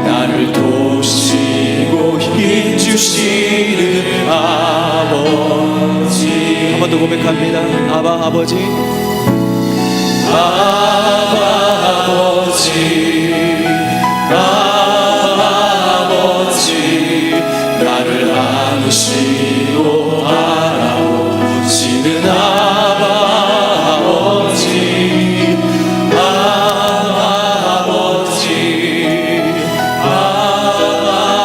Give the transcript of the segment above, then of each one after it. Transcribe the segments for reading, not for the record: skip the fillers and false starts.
나를 도우시고 힘주시는 아버지. 한 번 더 고백합니다. 아버지, 아버지, 아버지, 나를 안으시고 바라보시는 아버지, 아버지,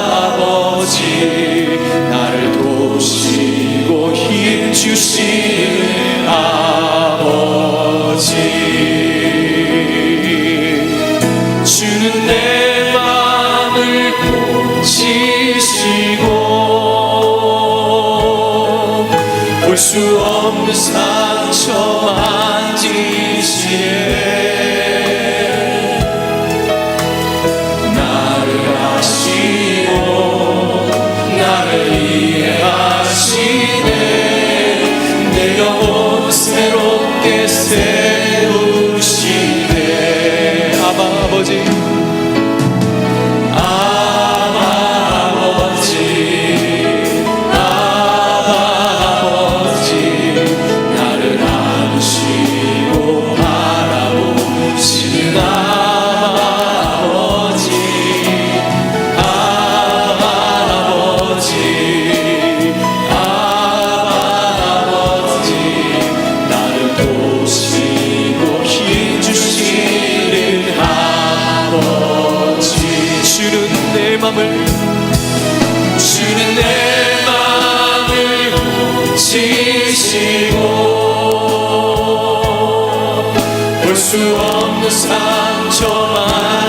아버지, 나를 도우시고 힘주시는 아버지. 주는 내 마음을 고치시고 볼 수 없는 상처 만지시네. 나를 아시고 나를 이해하시네. 내 영혼 새롭게 세우시네. 아버지, 아버지, 아버지, 나를 안으시고 바라보시는 아버지, 아버지, 아버지, 나를 도우시고 힘주시는 아버지. 주는 내 맘을 고치시고 볼 수 없는 상처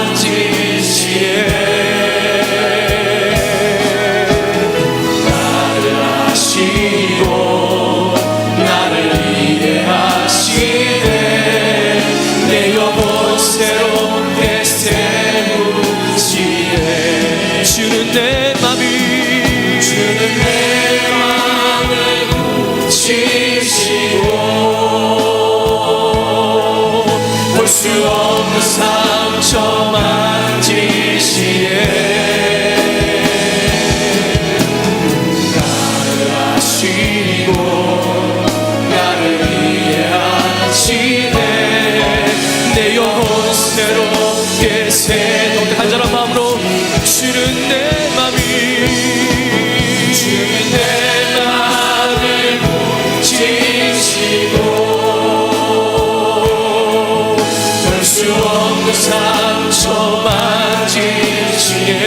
만지시네. 나를 아시고 나를 이해하시네. 내 영혼 새롭게 세우시네. 주는 내 맘을 고치시고 볼 수 없는 상처 만지시네. 나를 아시고 나를 이해하시네. 내 영혼 새롭게 새롭게 간절한 마음으로 주는 내 맘을 고치시고 볼 수 없는 상처 만지시네.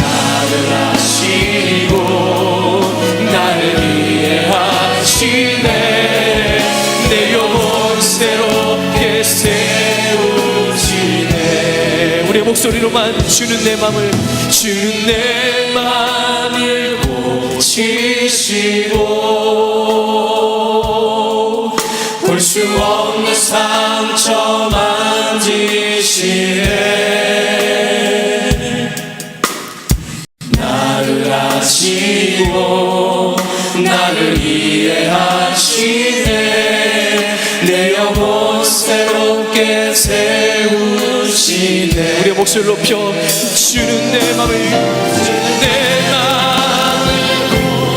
나를 아시고 나를 이해하시네. 내 영혼 새롭게 세우시네. 우리의 목소리로만 주는 내 맘을 고치시고 볼 수 없는 상처 만지시네. 나를 아시고 나를 이해하시네. 내 영혼 새롭게 세우시네. 우리의 목소리를 높여 주는 내 맘을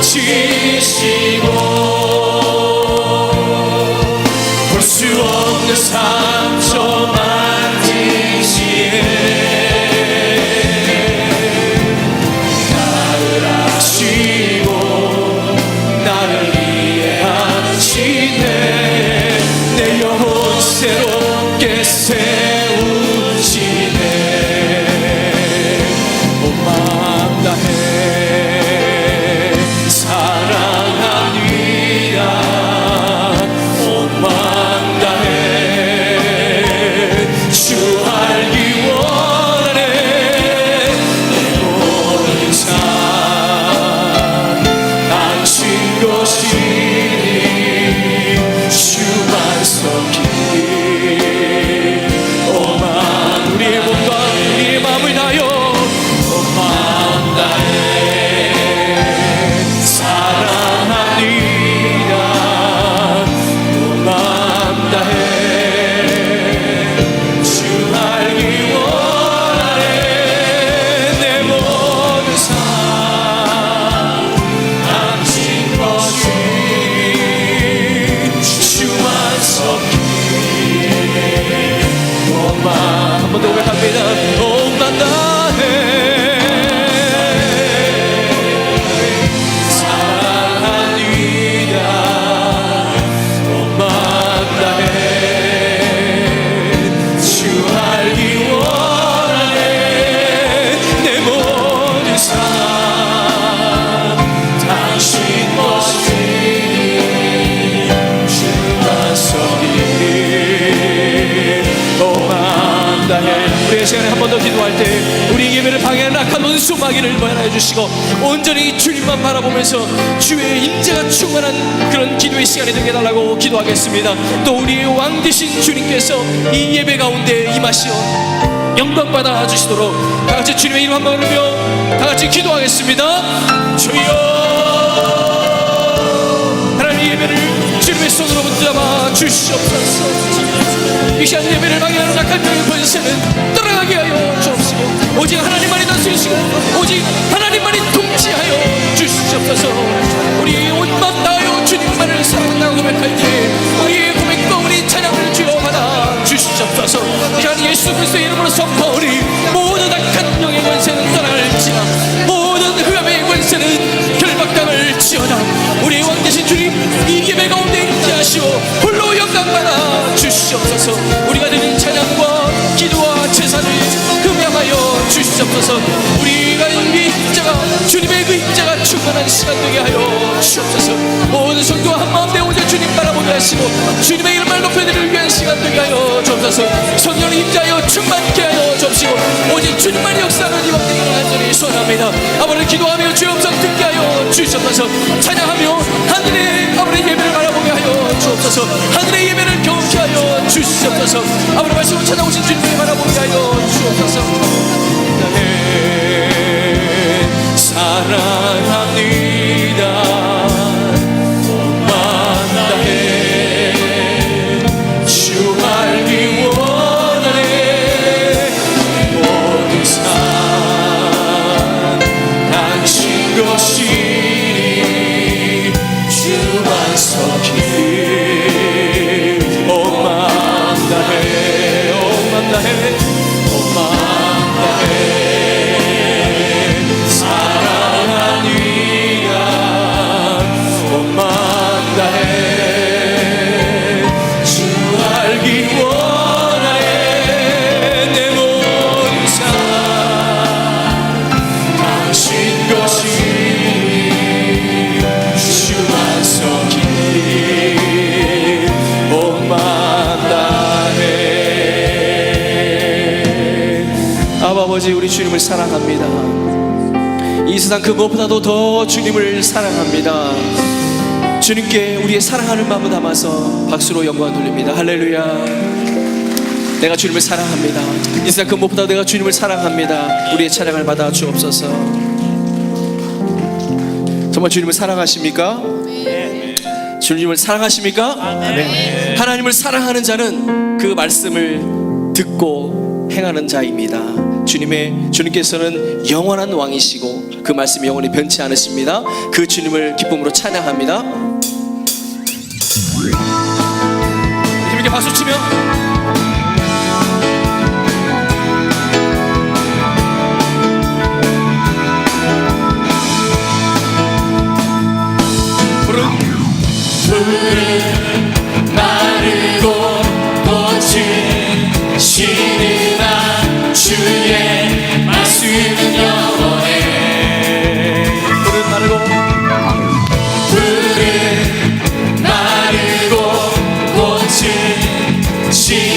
고치시고 볼 수 없는 상처 만지시네. 나를 아시고 나를 이해하시네. 내 영혼 새롭게 세우시네. 더 기도할 때 우리 예배를 방해하는 악한 원수 마귀를 모양해 주시고 온전히 주님만 바라보면서 주의 임재가 충만한 그런 기도의 시간이 되게 해달라고 기도하겠습니다. 또 우리의 왕 되신 주님께서 이 예배 가운데 임하시어 영광 받아 주시도록 다 같이 주님의 이름 한번 부르며 다 같이 기도하겠습니다. 주여, 하나님의 예배를 주님의 손으로 붙잡아 주시옵소서. 이 시간 예배를 방해하는 악한 영의 권세는 떠나가게 하여 주옵시고 오직 하나님만이 다스리시고 오직 하나님만이 통치하여 주시옵소서. 우리 온맘 다하여 주님만을 사랑한다고 고백할 때 우리의 고백과 우리 찬양을 주여 받아 주시옵소서. 이 시간 예수 그리스도의 이름으로 선포하오니 모든 악한 영의 권세는 떠나갈지라 모든 흑암의 권세는 결박당할지어다. 우리 왕 되신 주님 이 예배 가운데 임재하시오 홀로 영광받아 주시옵소서. 우리가 드린 찬양과 기도와 제사를 흠양하여 주시옵소서. 우리가 이 임재가 주님의 그 임재가 충만한 시간 되게 하여 주옵소서. 모든 성도와 한마음 되오자 주님 바라보게 하시고 주님의 이름을 높여드릴 위한 시간 되게 하여 주옵소서. 성령을 임재하여 충만케 하여 주옵시고 오직 주님만이 역사하는 이왕 되기를 간절히 소원합니다. 아버지 기도하며 주의 음성 듣게 하여 주시옵소서. 찬양하며 하늘의 아버지 예배를 바라보게 하여 주옵소서. 하늘의 예배를 경험케 하여 주시옵소서. 아버지 말씀을 찾아오신 주님을 바라보게 하여 주옵소서. 사랑합니다. 온맘 다해 주 알기 원하네. 모든 삶 당신 것이니 주만 속히 온맘 다해 온맘 다해 온맘 다해 아버지 우리 주님을 사랑합니다. 이 세상 그 무엇보다도 더 주님을 사랑합니다. 주님께 우리의 사랑하는 마음을 담아서 박수로 영광 돌립니다. 할렐루야. 내가 주님을 사랑합니다. 이 세상 그 무엇보다 내가 주님을 사랑합니다. 우리의 찬양을 받아 주옵소서. 정말 주님을 사랑하십니까? 주님을 사랑하십니까? 네. 하나님을 사랑하는 자는 그 말씀을 듣고 행하는 자입니다. 주님께서는 영원한 왕이시고 그 말씀이 영원히 변치 않으십니다. 그 주님을 기쁨으로 찬양합니다. 힘있게 박수 치며 푸른 마르고 꽃은 시느나 주의 말씀은 영원해. 푸른 마르고 꽃은 시느나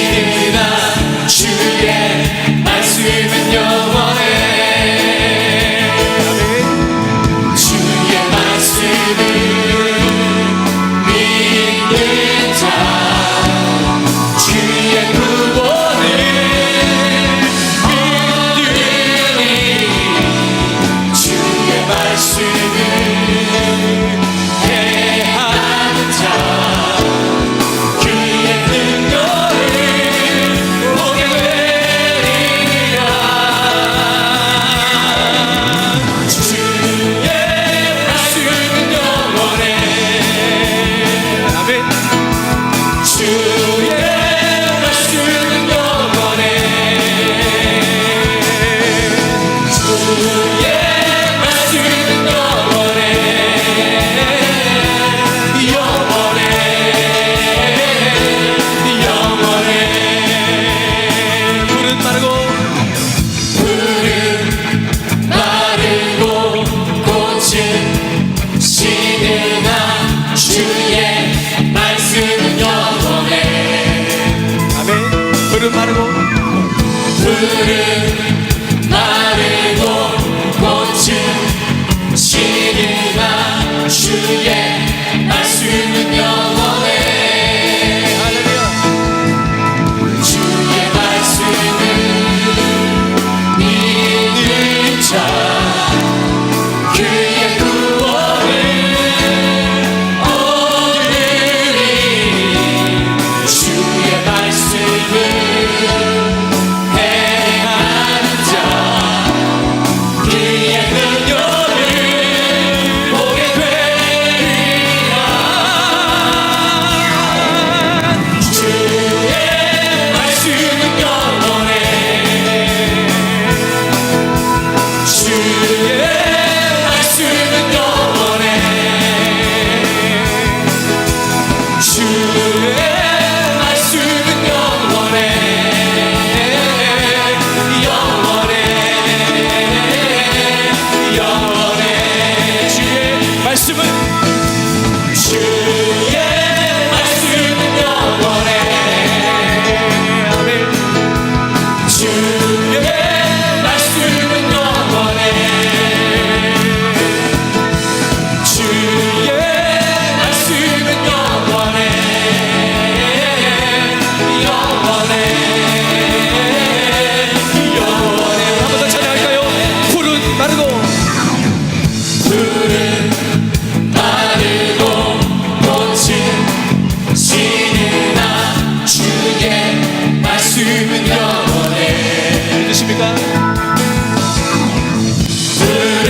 푸른 마르고 꽃은 지느라 주의 말씀은 영원해. 믿으십니까? 푸른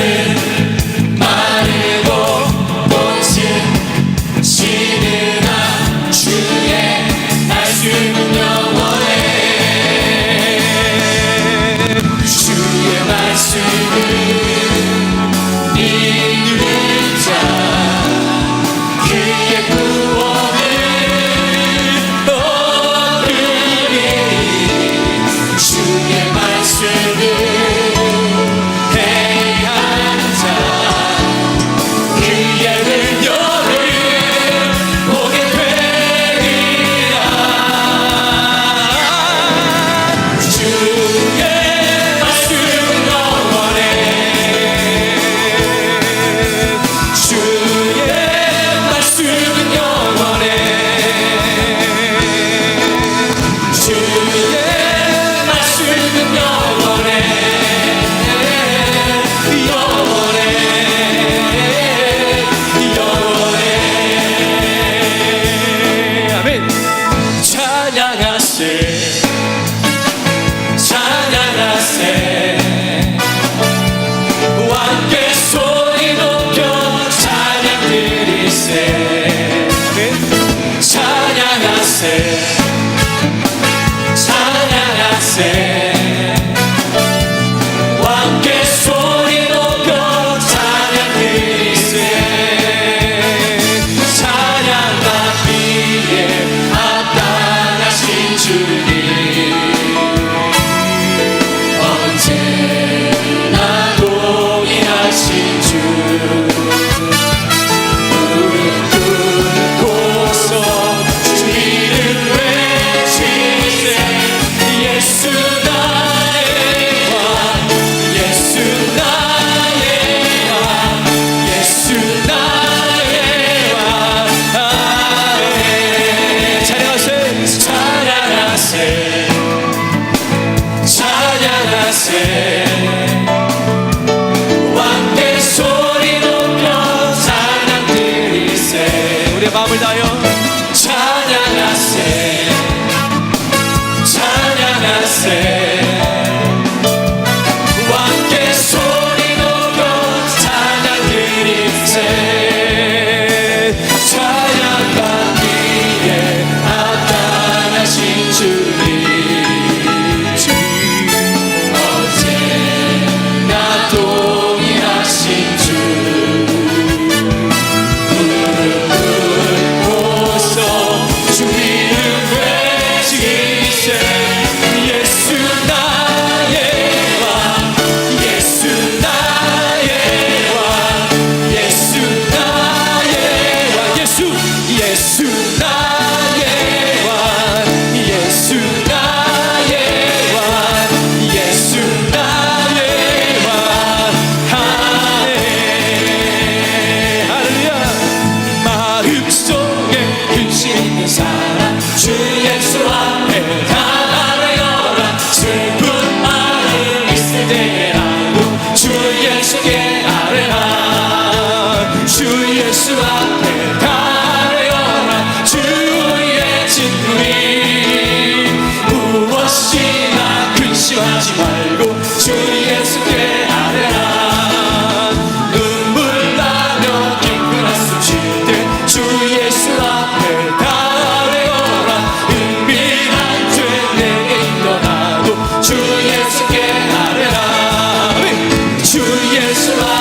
마르고 꽃은 지느라 주의 말씀은 영원해. 주의 말씀을 믿는 자 그의 구원을 얻으리. 주의 말씀을 행하는 자 그의 은혜를 보게 되리라. 주의 말씀은 영원해. 주의 말씀은 영원해. 주의 말씀은 영원해. 영원해. 영원해. 아멘. 찬양하세 찬양하세 왕께 소리 높여 찬양 드리세. 찬양하세 찬양하세 왕께 소리 높여 찬양 드리세. 찬양 받기에 합당하신 주님 언제나 동일하신 주 무릎 꿇고서 주 이름 외치세. 예수 나의 왕 예수 나의 왕 예수 나의 왕. 아멘. 찬양하세 찬양하세 찬양하세 왕께 소리 높여 찬양 드리세. 우리의 마음을 다하여 찬양하세 찬양하세 왕께 소리 높여 찬양 드리세. 찬양 받기에 합당하신 주님 언제나 동일하신 주 무릎 꿇고서 주 이름 외치세. 예수 나의 왕 예수 나의 왕 예수 나의 왕 예수 예수 나의 왕 예수 나의 왕 예수 나의 왕. 아멘. 할렐루야. 마음속에 근심 있는 사람 주 예수 앞에 다 아뢰어라. 슬픈 마음 있을 때라도 주 예수께 아뢰라. 주 예수 앞에 다 아뢰어라. 주의 진노이 무엇이나 근심하지 말고 주 예수께 아뢰라. 눈물 나며 기쁘나 숨쉴 때 주 예수 앞에 다 아뢰어라. 은밀한 죄 내게 인도하도 주 예수께 아뢰라. 주 예수 앞에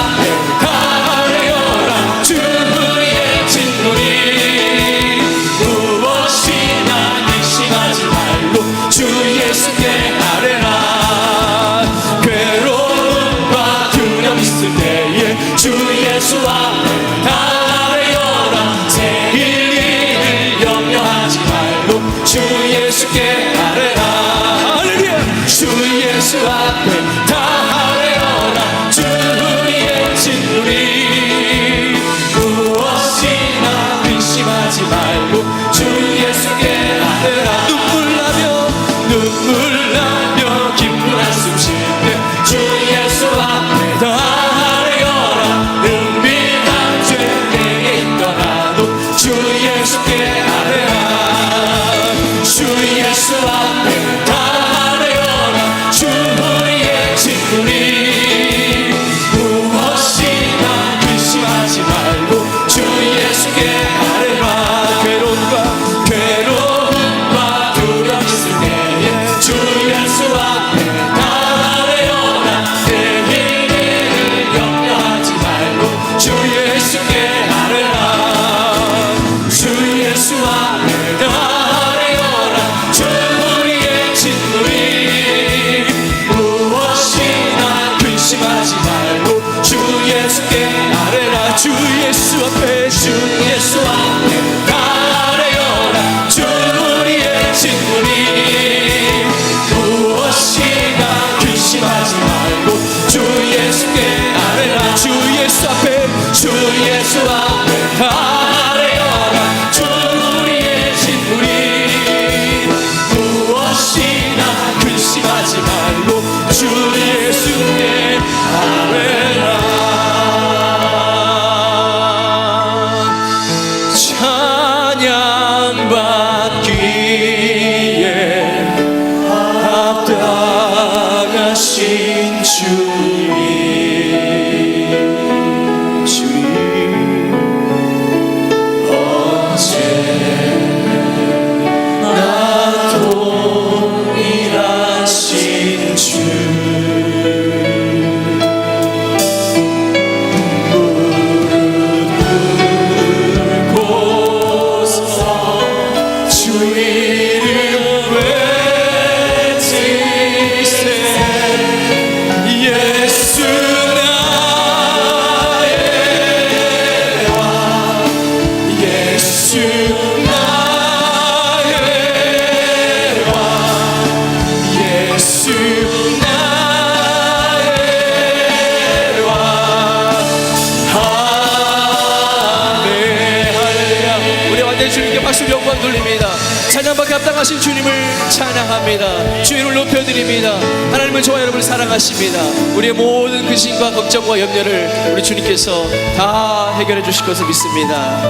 모습 영광 돌립니다. 찬양받기 합당하신 주님을 찬양합니다. 주님을 높여드립니다. 하나님은 저와 여러분을 사랑하십니다. 우리의 모든 근심과 걱정과 염려를 우리 주님께서 다 해결해 주실 것을 믿습니다.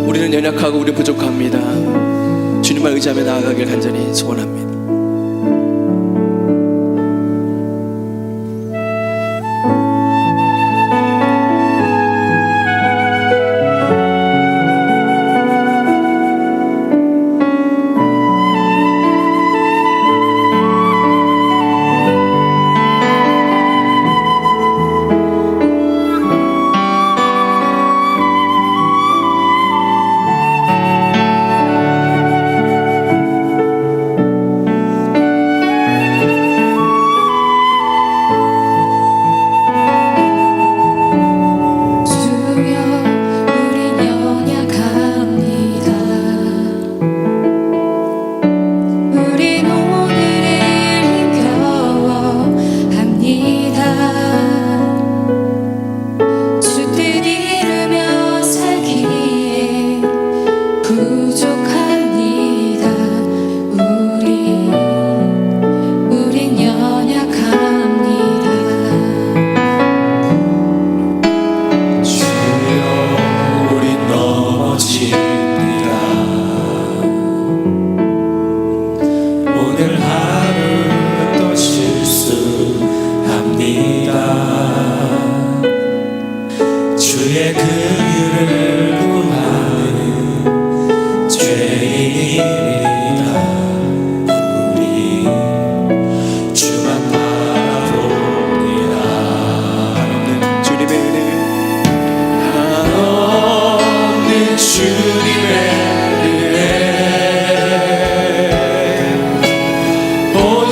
우리는 연약하고 우리는 부족합니다. 주님만 의지하며 나아가길 간절히 소원합니다.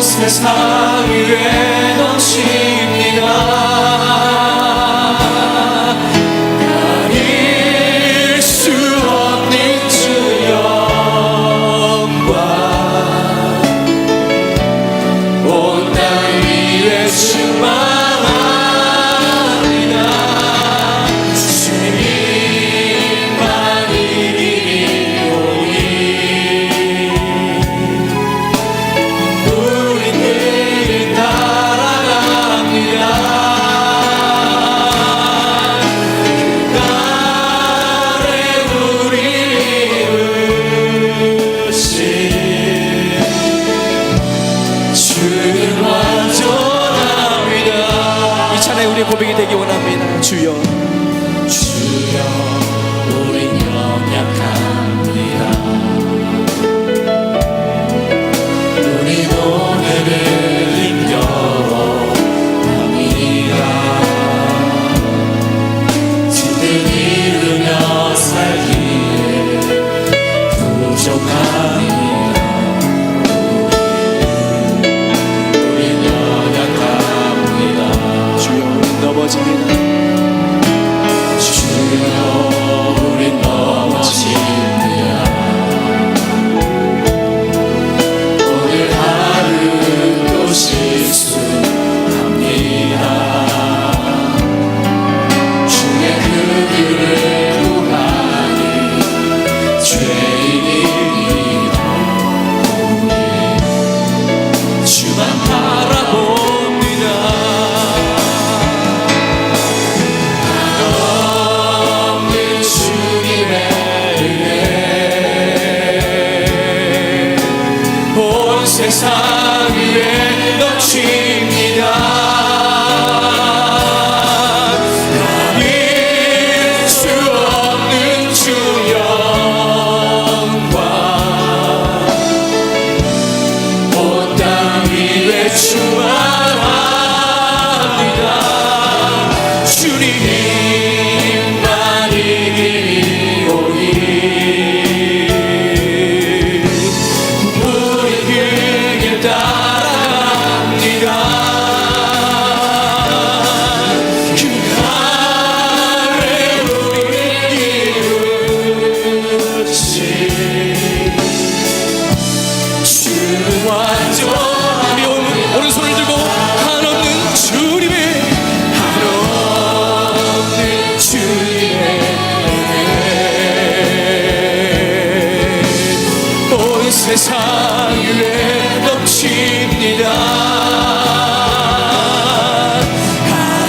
세상 위에 넘칩니다. 가릴 수 없는 주 영광 온 땅 위에 충만합니다. 주님만 이름이 고백이 되기 원합니다. 주여, 주여, 우린 연약합니다. 우린 오늘을 힘겨워합니다. 주를 이루며 살기에 부족합니다. 넘어집니다. 주여, 우린 넘어집니다. 오늘 하루도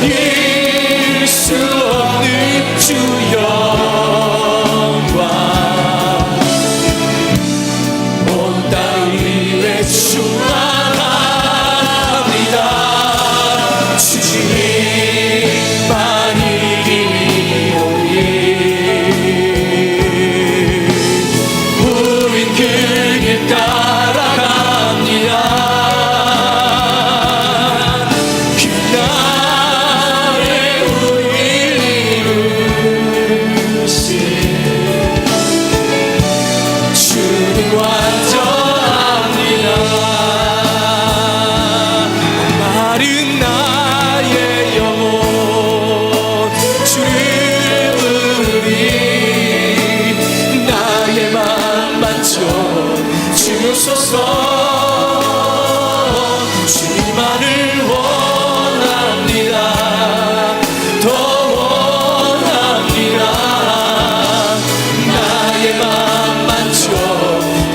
버릴 수 없는 주 영광 온 땅 위에 충만합니다. 주님만 이기오니 우린 그 길 따라갑니다. 그날에 우리를 이루신 주님 완전합니다. 마른 나의 영혼 주를 부르리 나의 맘 만져 주소서. 주님만을 원합니다. 더 원합니다. 나의 맘 만져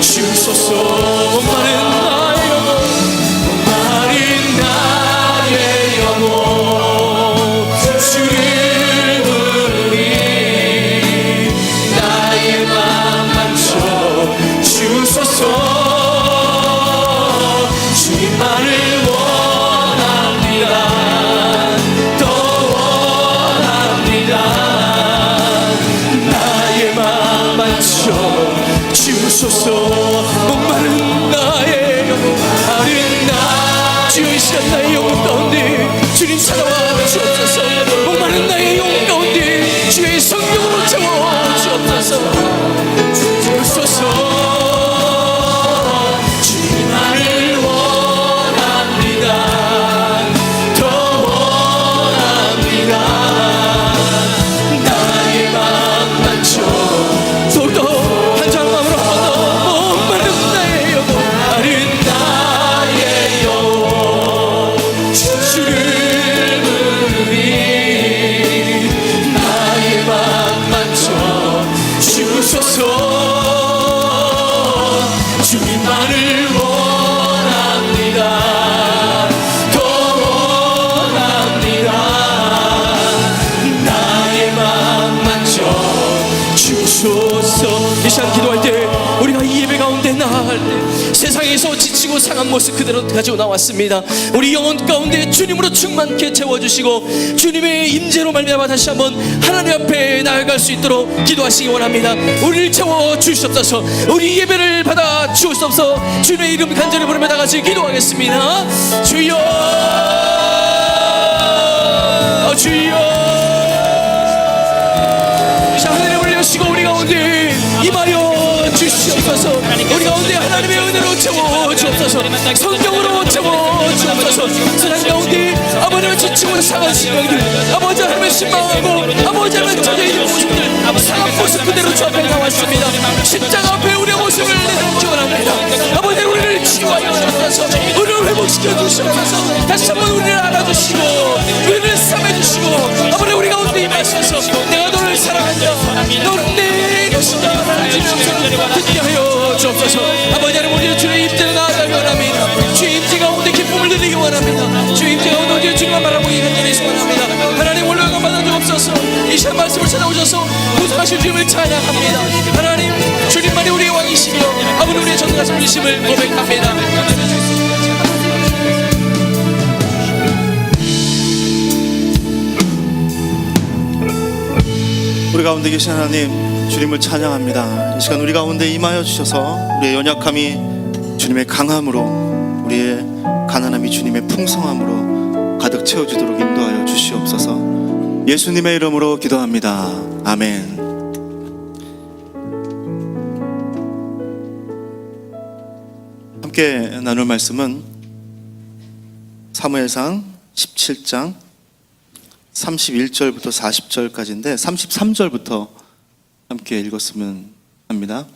주소서. 목마른 나의 영혼 목마른 나의 영혼 주를 부르리 나의 맘 만져 주소서. 주님만을 원합니다. 더 원합니다. 나의 맘 만져 주소서. 목마른 나의 영혼 마른 나 주여 이 시간 나의 영혼 가운데 주님 찾아와 주옵소서. 목마른 나의 영혼 가운데 주의 성령으로 채워 주옵소서. 주옵소서. 주님만을 원합니다. 더 원합니다. 나의 맘 만져 더욱더 간절한 마음으로 한 번 더 목마른 나의 영혼 마른 나의 영혼 주를 부르리 나의 맘 만져 주소서. 주님만을 원합니다. 더 원합니다. 나의 맘 만져 주소서. 이 시간 기도할 때 우리가 이 예배 가운데 나아갈 때 세상에서 지치고 상한 모습 그대로 가지고 나왔습니다. 우리 영혼 가운데 주님으로 충만케 채워주시고 주님의 임재로 말미암아 다시 한번 하나님 앞에 나아갈 수 있도록 기도하시기 원합니다. 우리를 채워주시옵소서. 우리 예배를 받아 주옵소서. 주님의 이름 간절히 부르며 다같이 기도하겠습니다. 주여 주여. 자, 하늘에 올려주시고 우리 가운데 임하여 주시옵소서. 우리 가운데 하나님의 은혜로 채워주옵소서. 성경으로 채워주옵소서. 세상 가운데 아버지를 지치고 상한 심령들 아버지 하나님의 신망하고 아버지 하나님의 저희의 모습들 상한 모습 그대로 주 앞에 나왔습니다. 십자가 앞에 우리의 모습을 내놓기 원합니다. 아버지 우리를 치유하여 주셔서 우리를 회복시켜 주시옵소서. 다시 한번 우리를 알아주시고 우리를 삼해주시고 아버지 우리 가운데 임하셔서 내가 너를 사랑한다 너는 내 것이다 듣게 하여 주옵소서. 아버지 하나님 우리의 주의 임재를 나아가기 원합니다. 주의 임재 가운데 기쁨을 누리기 원합니다. 주의 임재 가운데 주님만 바라보기 간절히 소원합니다. 하나님 오늘 영광 받아 주옵소서. 이 시간 말씀을 찾아오셔서 무성하신 주님을 찬양합니다. 하나님 주님만이 우리의 왕이시며 아버지 우리의 전능하신 분이심을 고백합니다. 우리 가운데 계신 하나님 주님을 찬양합니다. 이 시간 우리 가운데 임하여 주셔서 우리의 연약함이 주님의 강함으로 우리의 가난함이 주님의 풍성함으로 가득 채워지도록 인도하여 주시옵소서. 예수님의 이름으로 기도합니다. 아멘. 함께 나눌 말씀은 사무엘상 17장 31절부터 40절까지인데 33절부터 함께 읽었으면 합니다.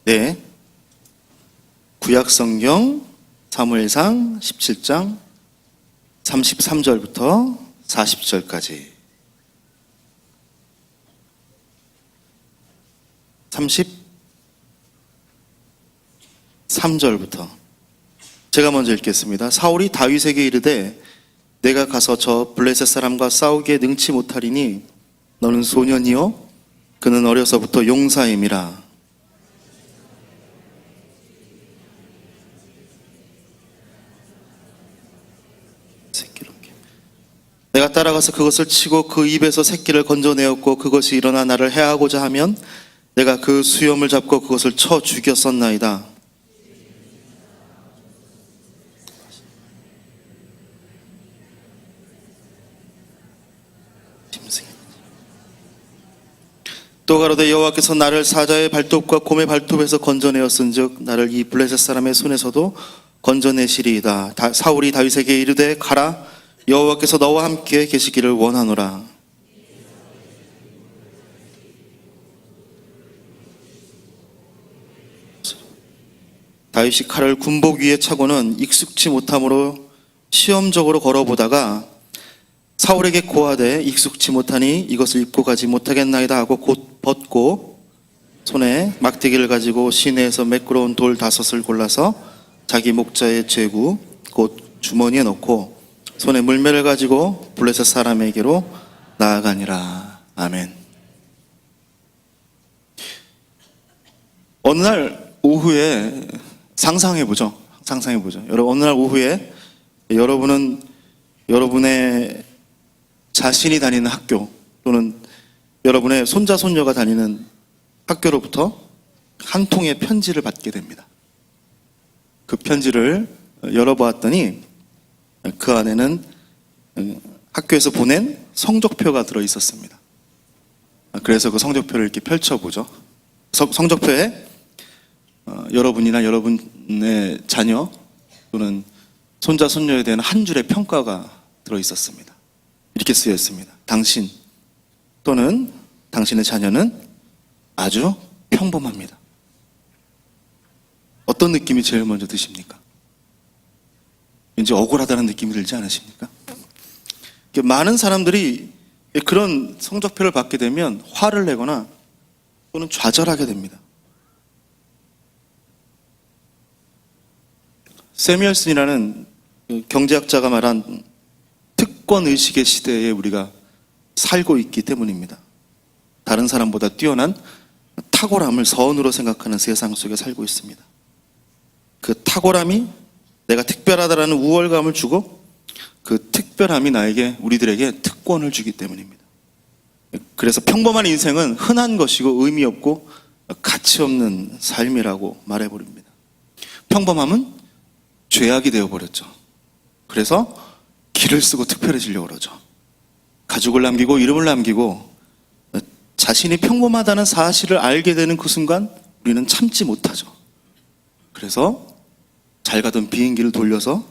네, 구약성경 사무엘상 17장 33절부터 40절까지 33절부터 제가 먼저 읽겠습니다. 사울이 다윗에게 이르되 내가 가서 저 블레셋 사람과 싸우기에 능치 못하리니 너는 소년이요 그는 어려서부터 용사임이라. 내가 따라가서 그것을 치고 그 입에서 새끼를 건져내었고 그것이 일어나 나를 해하고자 하면 내가 그 수염을 잡고 그것을 쳐 죽였었나이다. 또 가로되 여호와께서 나를 사자의 발톱과 곰의 발톱에서 건져내었은즉 나를 이 블레셋 사람의 손에서도 건져내시리이다. 사울이 다윗에게 이르되 가라 여호와께서 너와 함께 계시기를 원하노라. 다윗이 칼을 군복 위에 차고는 익숙치 못함으로 시험적으로 걸어보다가 사울에게 고하되 익숙치 못하니 이것을 입고 가지 못하겠나이다 하고 곧 벗고 손에 막대기를 가지고 시내에서 매끄러운 돌 5을 골라서 자기 목자의 제구 곧 주머니에 넣고 손에 물매를 가지고 블레셋 사람에게로 나아가니라. 아멘. 어느 날 오후에 상상해보죠. 여러분, 어느 날 오후에 여러분은 여러분의 자신이 다니는 학교 또는 여러분의 손자 손녀가 다니는 학교로부터 한 통의 편지를 받게 됩니다. 그 편지를 열어보았더니 그 안에는 학교에서 보낸 성적표가 들어있었습니다. 그래서 그 성적표를 이렇게 펼쳐보죠. 성적표에 여러분이나 여러분의 자녀 또는 손자 손녀에 대한 한 줄의 평가가 들어있었습니다. 이렇게 쓰여 있습니다. 당신 또는 당신의 자녀는 아주 평범합니다. 어떤 느낌이 제일 먼저 드십니까? 왠지 억울하다는 느낌이 들지 않으십니까? 많은 사람들이 그런 성적표를 받게 되면 화를 내거나 또는 좌절하게 됩니다. 세뮤얼슨이라는 경제학자가 말한 특권의식의 시대에 우리가 살고 있기 때문입니다. 다른 사람보다 뛰어난 탁월함을 선으로 생각하는 세상 속에 살고 있습니다. 그 탁월함이 내가 특별하다라는 우월감을 주고 그 특별함이 우리들에게 특권을 주기 때문입니다. 그래서 평범한 인생은 흔한 것이고 의미 없고 가치 없는 삶이라고 말해버립니다. 평범함은 죄악이 되어버렸죠. 그래서 길을 쓰고 특별해지려고 그러죠. 가족을 남기고 이름을 남기고 자신이 평범하다는 사실을 알게 되는 그 순간 우리는 참지 못하죠. 그래서 잘 가던 비행기를 돌려서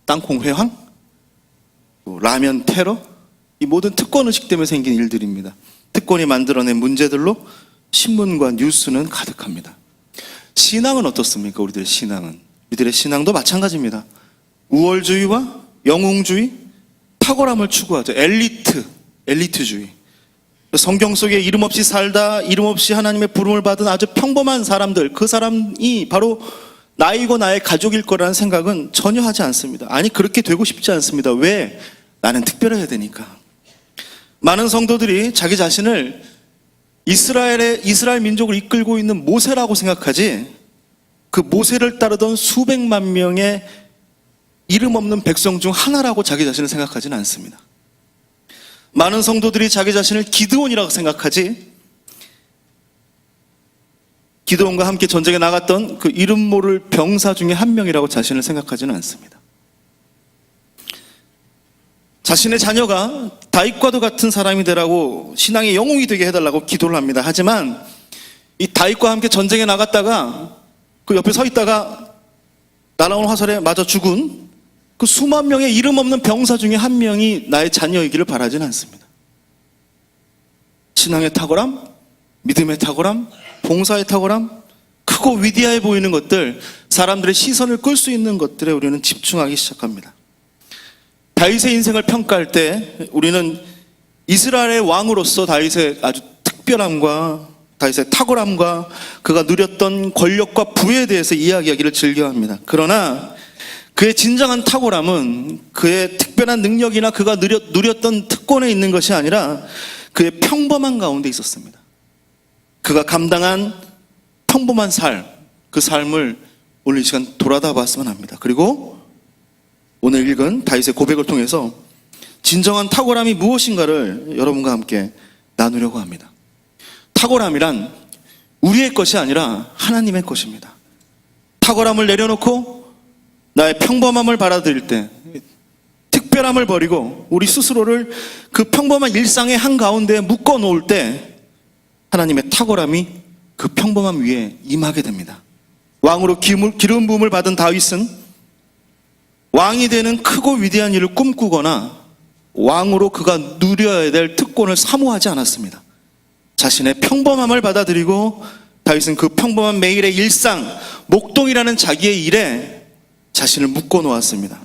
땅콩 회항, 라면 테러, 이 모든 특권의식 때문에 생긴 일들입니다. 특권이 만들어낸 문제들로 신문과 뉴스는 가득합니다. 신앙은 어떻습니까? 우리들의 신앙도 마찬가지입니다. 우월주의와 영웅주의, 탁월함을 추구하죠. 엘리트주의. 성경 속에 이름 없이 살다 이름 없이 하나님의 부름을 받은 아주 평범한 사람들, 그 사람이 바로 나이고 나의 가족일 거라는 생각은 전혀 하지 않습니다. 아니, 그렇게 되고 싶지 않습니다. 왜? 나는 특별해야 되니까. 많은 성도들이 자기 자신을 이스라엘 민족을 이끌고 있는 모세라고 생각하지, 그 모세를 따르던 수백만 명의 이름 없는 백성 중 하나라고 자기 자신을 생각하지는 않습니다. 많은 성도들이 자기 자신을 기드온이라고 생각하지, 기드온과 함께 전쟁에 나갔던 그 이름 모를 병사 중에 한 명이라고 자신을 생각하지는 않습니다. 자신의 자녀가 다윗과도 같은 사람이 되라고, 신앙의 영웅이 되게 해달라고 기도를 합니다. 하지만 이 다윗과 함께 전쟁에 나갔다가 그 옆에 서 있다가 날아온 화살에 맞아 죽은 그 수만 명의 이름 없는 병사 중에 한 명이 나의 자녀이기를 바라지는 않습니다. 신앙의 탁월함, 믿음의 탁월함, 봉사의 탁월함, 크고 위대해 보이는 것들, 사람들의 시선을 끌 수 있는 것들에 우리는 집중하기 시작합니다. 다윗의 인생을 평가할 때 우리는 이스라엘의 왕으로서 다윗의 아주 특별함과 다윗의 탁월함과 그가 누렸던 권력과 부에 대해서 이야기하기를 즐겨합니다. 그러나 그의 진정한 탁월함은 그의 특별한 능력이나 그가 누렸던 특권에 있는 것이 아니라 그의 평범한 가운데 있었습니다. 그가 감당한 평범한 삶, 그 삶을 오늘 이 시간 돌아다 봤으면 합니다. 그리고 오늘 읽은 다윗의 고백을 통해서 진정한 탁월함이 무엇인가를 여러분과 함께 나누려고 합니다. 탁월함이란 우리의 것이 아니라 하나님의 것입니다. 탁월함을 내려놓고 나의 평범함을 받아들일 때, 특별함을 버리고 우리 스스로를 그 평범한 일상의 한가운데에 묶어 놓을 때 하나님의 탁월함이 그 평범함 위에 임하게 됩니다. 왕으로 기름 부음을 받은 다윗은 왕이 되는 크고 위대한 일을 꿈꾸거나 왕으로 그가 누려야 될 특권을 사모하지 않았습니다. 자신의 평범함을 받아들이고 다윗은 그 평범한 매일의 일상, 목동이라는 자기의 일에 자신을 묶어 놓았습니다.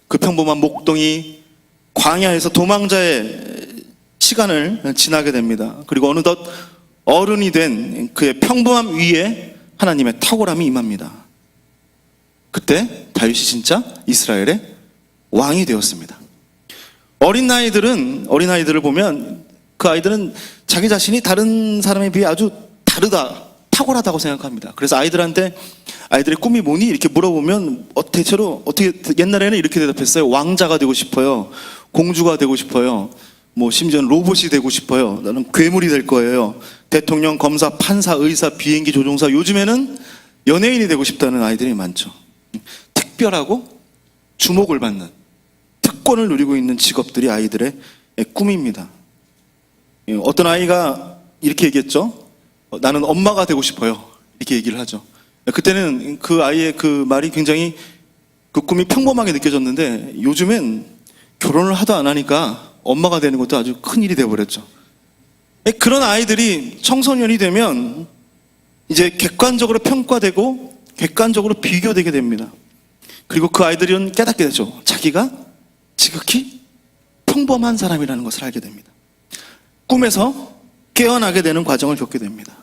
그 평범한 목동이 광야에서 도망자의 시간을 지나게 됩니다. 그리고 어느덧 어른이 된 그의 평범함 위에 하나님의 탁월함이 임합니다. 그때 다윗이 진짜 이스라엘의 왕이 되었습니다. 어린아이들을 보면 그 아이들은 자기 자신이 다른 사람에 비해 아주 다르다, 탁월하다고 생각합니다. 그래서 아이들의 꿈이 뭐니? 이렇게 물어보면 대체로 어떻게 옛날에는 이렇게 대답했어요. 왕자가 되고 싶어요. 공주가 되고 싶어요. 뭐 심지어는 로봇이 되고 싶어요. 나는 괴물이 될 거예요. 대통령, 검사, 판사, 의사, 비행기 조종사. 요즘에는 연예인이 되고 싶다는 아이들이 많죠. 특별하고 주목을 받는 특권을 누리고 있는 직업들이 아이들의 꿈입니다. 어떤 아이가 이렇게 얘기했죠. 나는 엄마가 되고 싶어요. 이렇게 얘기를 하죠. 그때는 그 아이의 그 말이 굉장히 그 꿈이 평범하게 느껴졌는데 요즘엔 결혼을 하도 안 하니까 엄마가 되는 것도 아주 큰일이 되어버렸죠. 그런 아이들이 청소년이 되면 이제 객관적으로 평가되고 객관적으로 비교되게 됩니다. 그리고 그 아이들은 깨닫게 되죠. 자기가 지극히 평범한 사람이라는 것을 알게 됩니다. 꿈에서 깨어나게 되는 과정을 겪게 됩니다.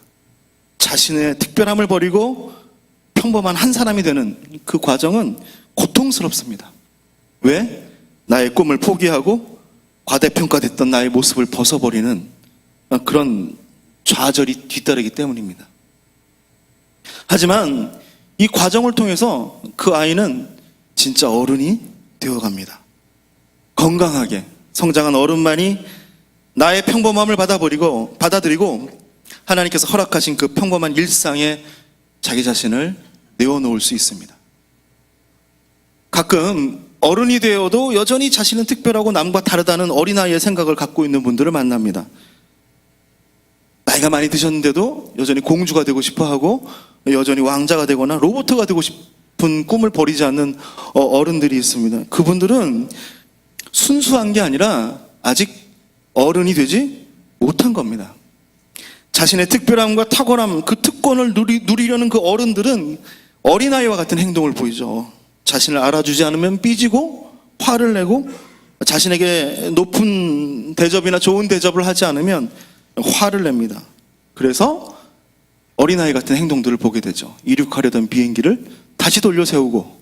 자신의 특별함을 버리고 평범한 한 사람이 되는 그 과정은 고통스럽습니다. 왜? 나의 꿈을 포기하고 과대평가됐던 나의 모습을 벗어버리는 그런 좌절이 뒤따르기 때문입니다. 하지만 이 과정을 통해서 그 아이는 진짜 어른이 되어갑니다. 건강하게 성장한 어른만이 나의 평범함을 받아들이고 하나님께서 허락하신 그 평범한 일상에 자기 자신을 내어놓을 수 있습니다. 가끔 어른이 되어도 여전히 자신은 특별하고 남과 다르다는 어린아이의 생각을 갖고 있는 분들을 만납니다. 나이가 많이 드셨는데도 여전히 공주가 되고 싶어하고 여전히 왕자가 되거나 로봇가 되고 싶은 꿈을 버리지 않는 어른들이 있습니다. 그분들은 순수한 게 아니라 아직 어른이 되지 못한 겁니다. 자신의 특별함과 탁월함, 그 특권을 누리려는 그 어른들은 어린아이와 같은 행동을 보이죠. 자신을 알아주지 않으면 삐지고 화를 내고 자신에게 높은 대접이나 좋은 대접을 하지 않으면 화를 냅니다. 그래서 어린아이 같은 행동들을 보게 되죠. 이륙하려던 비행기를 다시 돌려 세우고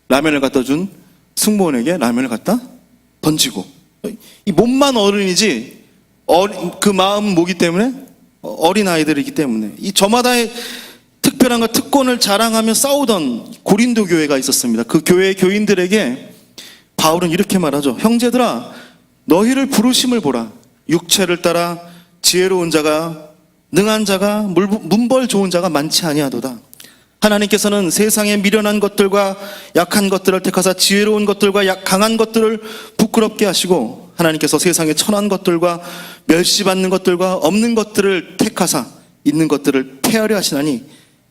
라면을 갖다 준 승무원에게 라면을 갖다 던지고, 이 몸만 어른이지 그 마음은 뭐기 때문에 어린아이들이기 때문에 이 저마다의 특별함과 특권을 자랑하며 싸우던 고린도 교회가 있었습니다. 그 교회의 교인들에게 바울은 이렇게 말하죠. 형제들아, 너희를 부르심을 보라. 육체를 따라 지혜로운 자가, 능한 자가, 문벌 좋은 자가 많지 아니하도다. 하나님께서는 세상에 미련한 것들과 약한 것들을 택하사 지혜로운 것들과 강한 것들을 부끄럽게 하시고, 하나님께서 세상에 천한 것들과 멸시받는 것들과 없는 것들을 택하사 있는 것들을 폐하려 하시나니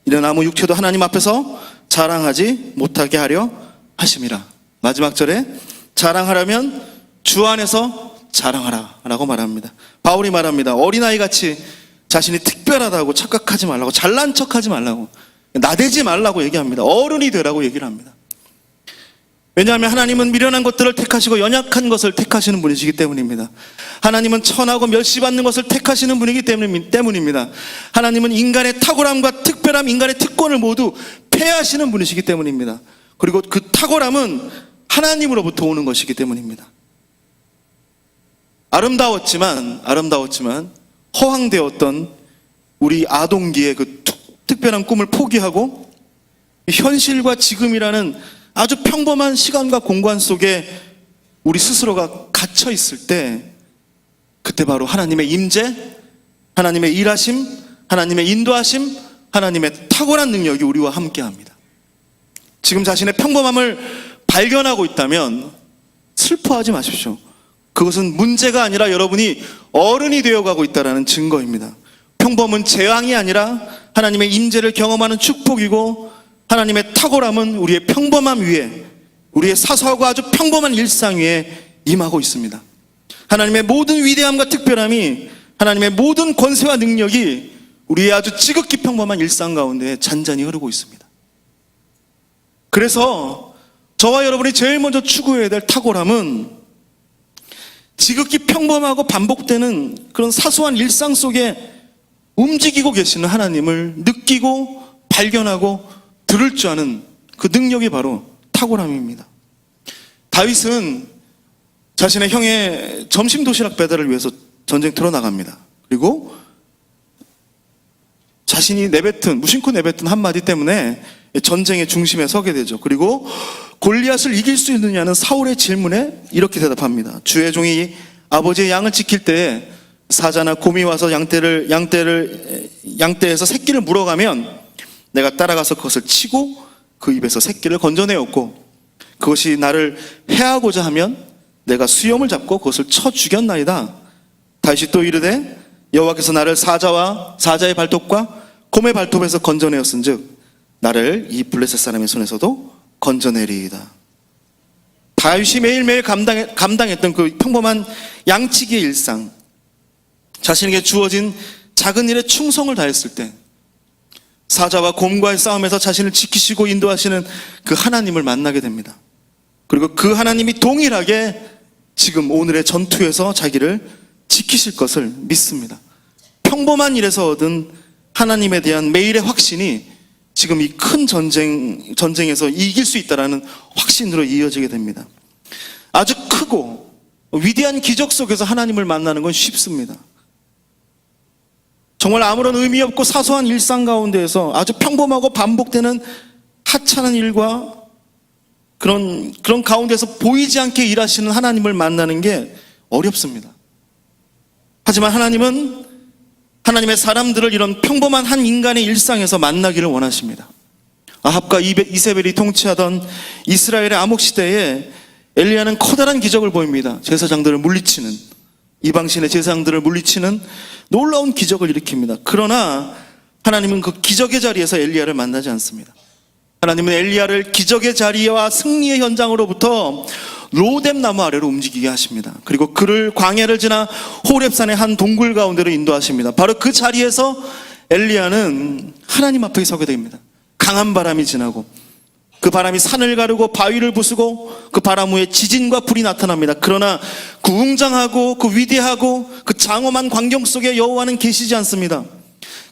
이는 아무 육체도 하나님 앞에서 자랑하지 못하게 하려 하심이라. 마지막 절에 자랑하려면 주 안에서 자랑하라 라고 말합니다. 바울이 말합니다. 어린아이같이 자신이 특별하다고 착각하지 말라고, 잘난 척하지 말라고, 나대지 말라고 얘기합니다. 어른이 되라고 얘기를 합니다. 왜냐하면 하나님은 미련한 것들을 택하시고 연약한 것을 택하시는 분이시기 때문입니다. 하나님은 천하고 멸시받는 것을 택하시는 분이기 때문입니다. 하나님은 인간의 탁월함과 특별함, 인간의 특권을 모두 폐하시는 분이시기 때문입니다. 그리고 그 탁월함은 하나님으로부터 오는 것이기 때문입니다. 아름다웠지만 허황되었던 우리 아동기의 그 특별한 꿈을 포기하고 현실과 지금이라는 아주 평범한 시간과 공간 속에 우리 스스로가 갇혀 있을 때, 그때 바로 하나님의 임재, 하나님의 일하심, 하나님의 인도하심, 하나님의 탁월한 능력이 우리와 함께합니다. 지금 자신의 평범함을 발견하고 있다면 슬퍼하지 마십시오. 그것은 문제가 아니라 여러분이 어른이 되어가고 있다는 증거입니다. 평범은 재앙이 아니라 하나님의 임재를 경험하는 축복이고, 하나님의 탁월함은 우리의 평범함 위에, 우리의 사소하고 아주 평범한 일상 위에 임하고 있습니다. 하나님의 모든 위대함과 특별함이, 하나님의 모든 권세와 능력이 우리의 아주 지극히 평범한 일상 가운데 잔잔히 흐르고 있습니다. 그래서 저와 여러분이 제일 먼저 추구해야 될 탁월함은 지극히 평범하고 반복되는 그런 사소한 일상 속에 움직이고 계시는 하나님을 느끼고 발견하고 들을 줄 아는 그 능력이 바로 탁월함입니다. 다윗은 자신의 형의 점심 도시락 배달을 위해서 전쟁터로 나갑니다. 그리고 자신이 무심코 내뱉은 한마디 때문에 전쟁의 중심에 서게 되죠. 그리고 골리앗을 이길 수 있느냐는 사울의 질문에 이렇게 대답합니다. 주의 종이 아버지의 양을 지킬 때에 사자나 곰이 와서 양떼에서 새끼를 물어가면 내가 따라가서 그것을 치고 그 입에서 새끼를 건져내었고, 그것이 나를 해하고자 하면 내가 수염을 잡고 그것을 쳐 죽였나이다. 다시 또 이르되 여호와께서 나를 사자의 발톱과 곰의 발톱에서 건져내었은즉 나를 이 블레셋 사람의 손에서도 건져내리이다. 다윗이 매일매일 감당했던 그 평범한 양치기의 일상, 자신에게 주어진 작은 일에 충성을 다했을 때 사자와 곰과의 싸움에서 자신을 지키시고 인도하시는 그 하나님을 만나게 됩니다. 그리고 그 하나님이 동일하게 지금 오늘의 전투에서 자기를 지키실 것을 믿습니다. 평범한 일에서 얻은 하나님에 대한 매일의 확신이 지금 이 큰 전쟁에서 이길 수 있다는 확신으로 이어지게 됩니다. 아주 크고 위대한 기적 속에서 하나님을 만나는 건 쉽습니다. 정말 아무런 의미 없고 사소한 일상 가운데에서 아주 평범하고 반복되는 하찮은 일과 그런 가운데서 보이지 않게 일하시는 하나님을 만나는 게 어렵습니다. 하지만 하나님은 하나님의 사람들을 이런 평범한 한 인간의 일상에서 만나기를 원하십니다. 아합과 이세벨이 통치하던 이스라엘의 암흑시대에 엘리야는 커다란 기적을 보입니다. 제사장들을 물리치는, 이방신의 제사장들을 물리치는 놀라운 기적을 일으킵니다. 그러나 하나님은 그 기적의 자리에서 엘리야를 만나지 않습니다. 하나님은 엘리야를 기적의 자리와 승리의 현장으로부터 로뎀 나무 아래로 움직이게 하십니다. 그리고 그를 광야를 지나 호렙산의 한 동굴 가운데로 인도하십니다. 바로 그 자리에서 엘리야는 하나님 앞에 서게 됩니다. 강한 바람이 지나고 그 바람이 산을 가르고 바위를 부수고 그 바람 후에 지진과 불이 나타납니다. 그러나 그 웅장하고 그 위대하고 그 장엄한 광경 속에 여호와는 계시지 않습니다.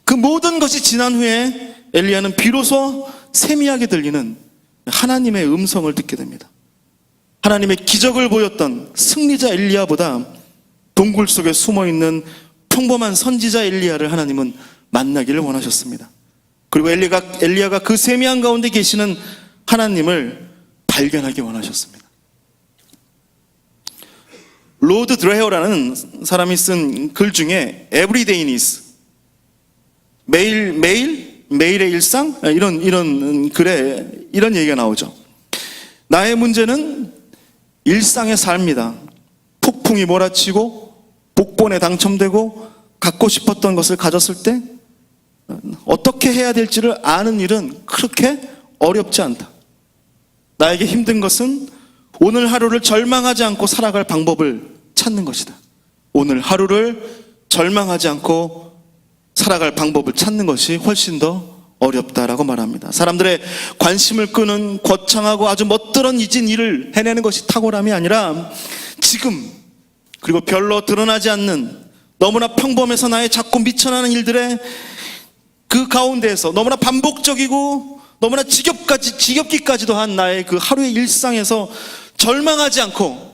그 모든 것이 지난 후에 엘리야는 비로소 세미하게 들리는 하나님의 음성을 듣게 됩니다. 하나님의 기적을 보였던 승리자 엘리야보다 동굴 속에 숨어있는 평범한 선지자 엘리야를 하나님은 만나기를 원하셨습니다. 그리고 엘리야가 그 세미한 가운데 계시는 하나님을 발견하기 원하셨습니다. 로드 드레어라는 사람이 쓴 글 중에 everydayness, 매일의 일상, 이런 글에 이런 얘기가 나오죠. 나의 문제는 일상의 삶이다. 폭풍이 몰아치고 복권에 당첨되고 갖고 싶었던 것을 가졌을 때 어떻게 해야 될지를 아는 일은 그렇게 어렵지 않다. 나에게 힘든 것은 오늘 하루를 절망하지 않고 살아갈 방법을 찾는 것이다. 오늘 하루를 절망하지 않고 살아갈 방법을 찾는 것이 훨씬 더 어렵다라고 말합니다. 사람들의 관심을 끄는 거창하고 아주 멋들어진 일을 해내는 것이 탁월함이 아니라 지금 그리고 별로 드러나지 않는 너무나 평범해서 나의 자꾸 미쳐나는 일들의 그 가운데에서 너무나 반복적이고 너무나 지겹기까지도 한 나의 그 하루의 일상에서 절망하지 않고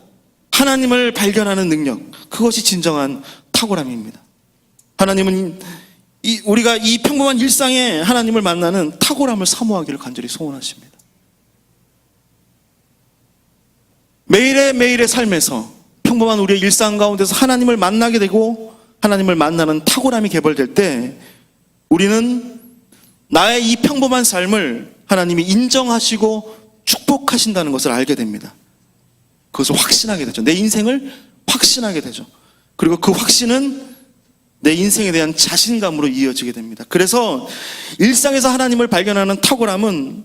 하나님을 발견하는 능력, 그것이 진정한 탁월함입니다. 하나님은 우리가 이 평범한 일상에 하나님을 만나는 탁월함을 사모하기를 간절히 소원하십니다. 매일의 삶에서 평범한 우리의 일상 가운데서 하나님을 만나게 되고 하나님을 만나는 탁월함이 개발될 때 우리는 나의 이 평범한 삶을 하나님이 인정하시고 축복하신다는 것을 알게 됩니다. 그것을 확신하게 되죠. 내 인생을 확신하게 되죠. 그리고 그 확신은 내 인생에 대한 자신감으로 이어지게 됩니다. 그래서 일상에서 하나님을 발견하는 탁월함은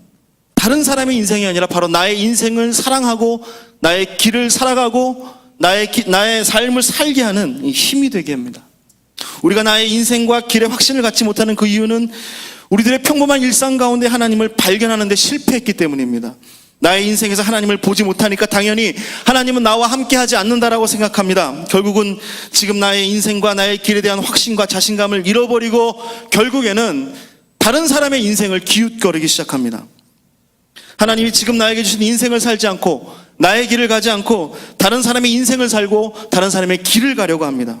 다른 사람의 인생이 아니라 바로 나의 인생을 사랑하고 나의 길을 살아가고 나의 삶을 살게 하는 힘이 되게 합니다. 우리가 나의 인생과 길에 확신을 갖지 못하는 그 이유는 우리들의 평범한 일상 가운데 하나님을 발견하는 데 실패했기 때문입니다. 나의 인생에서 하나님을 보지 못하니까 당연히 하나님은 나와 함께 하지 않는다라고 생각합니다. 결국은 지금 나의 인생과 나의 길에 대한 확신과 자신감을 잃어버리고 결국에는 다른 사람의 인생을 기웃거리기 시작합니다. 하나님이 지금 나에게 주신 인생을 살지 않고 나의 길을 가지 않고 다른 사람의 인생을 살고 다른 사람의 길을 가려고 합니다.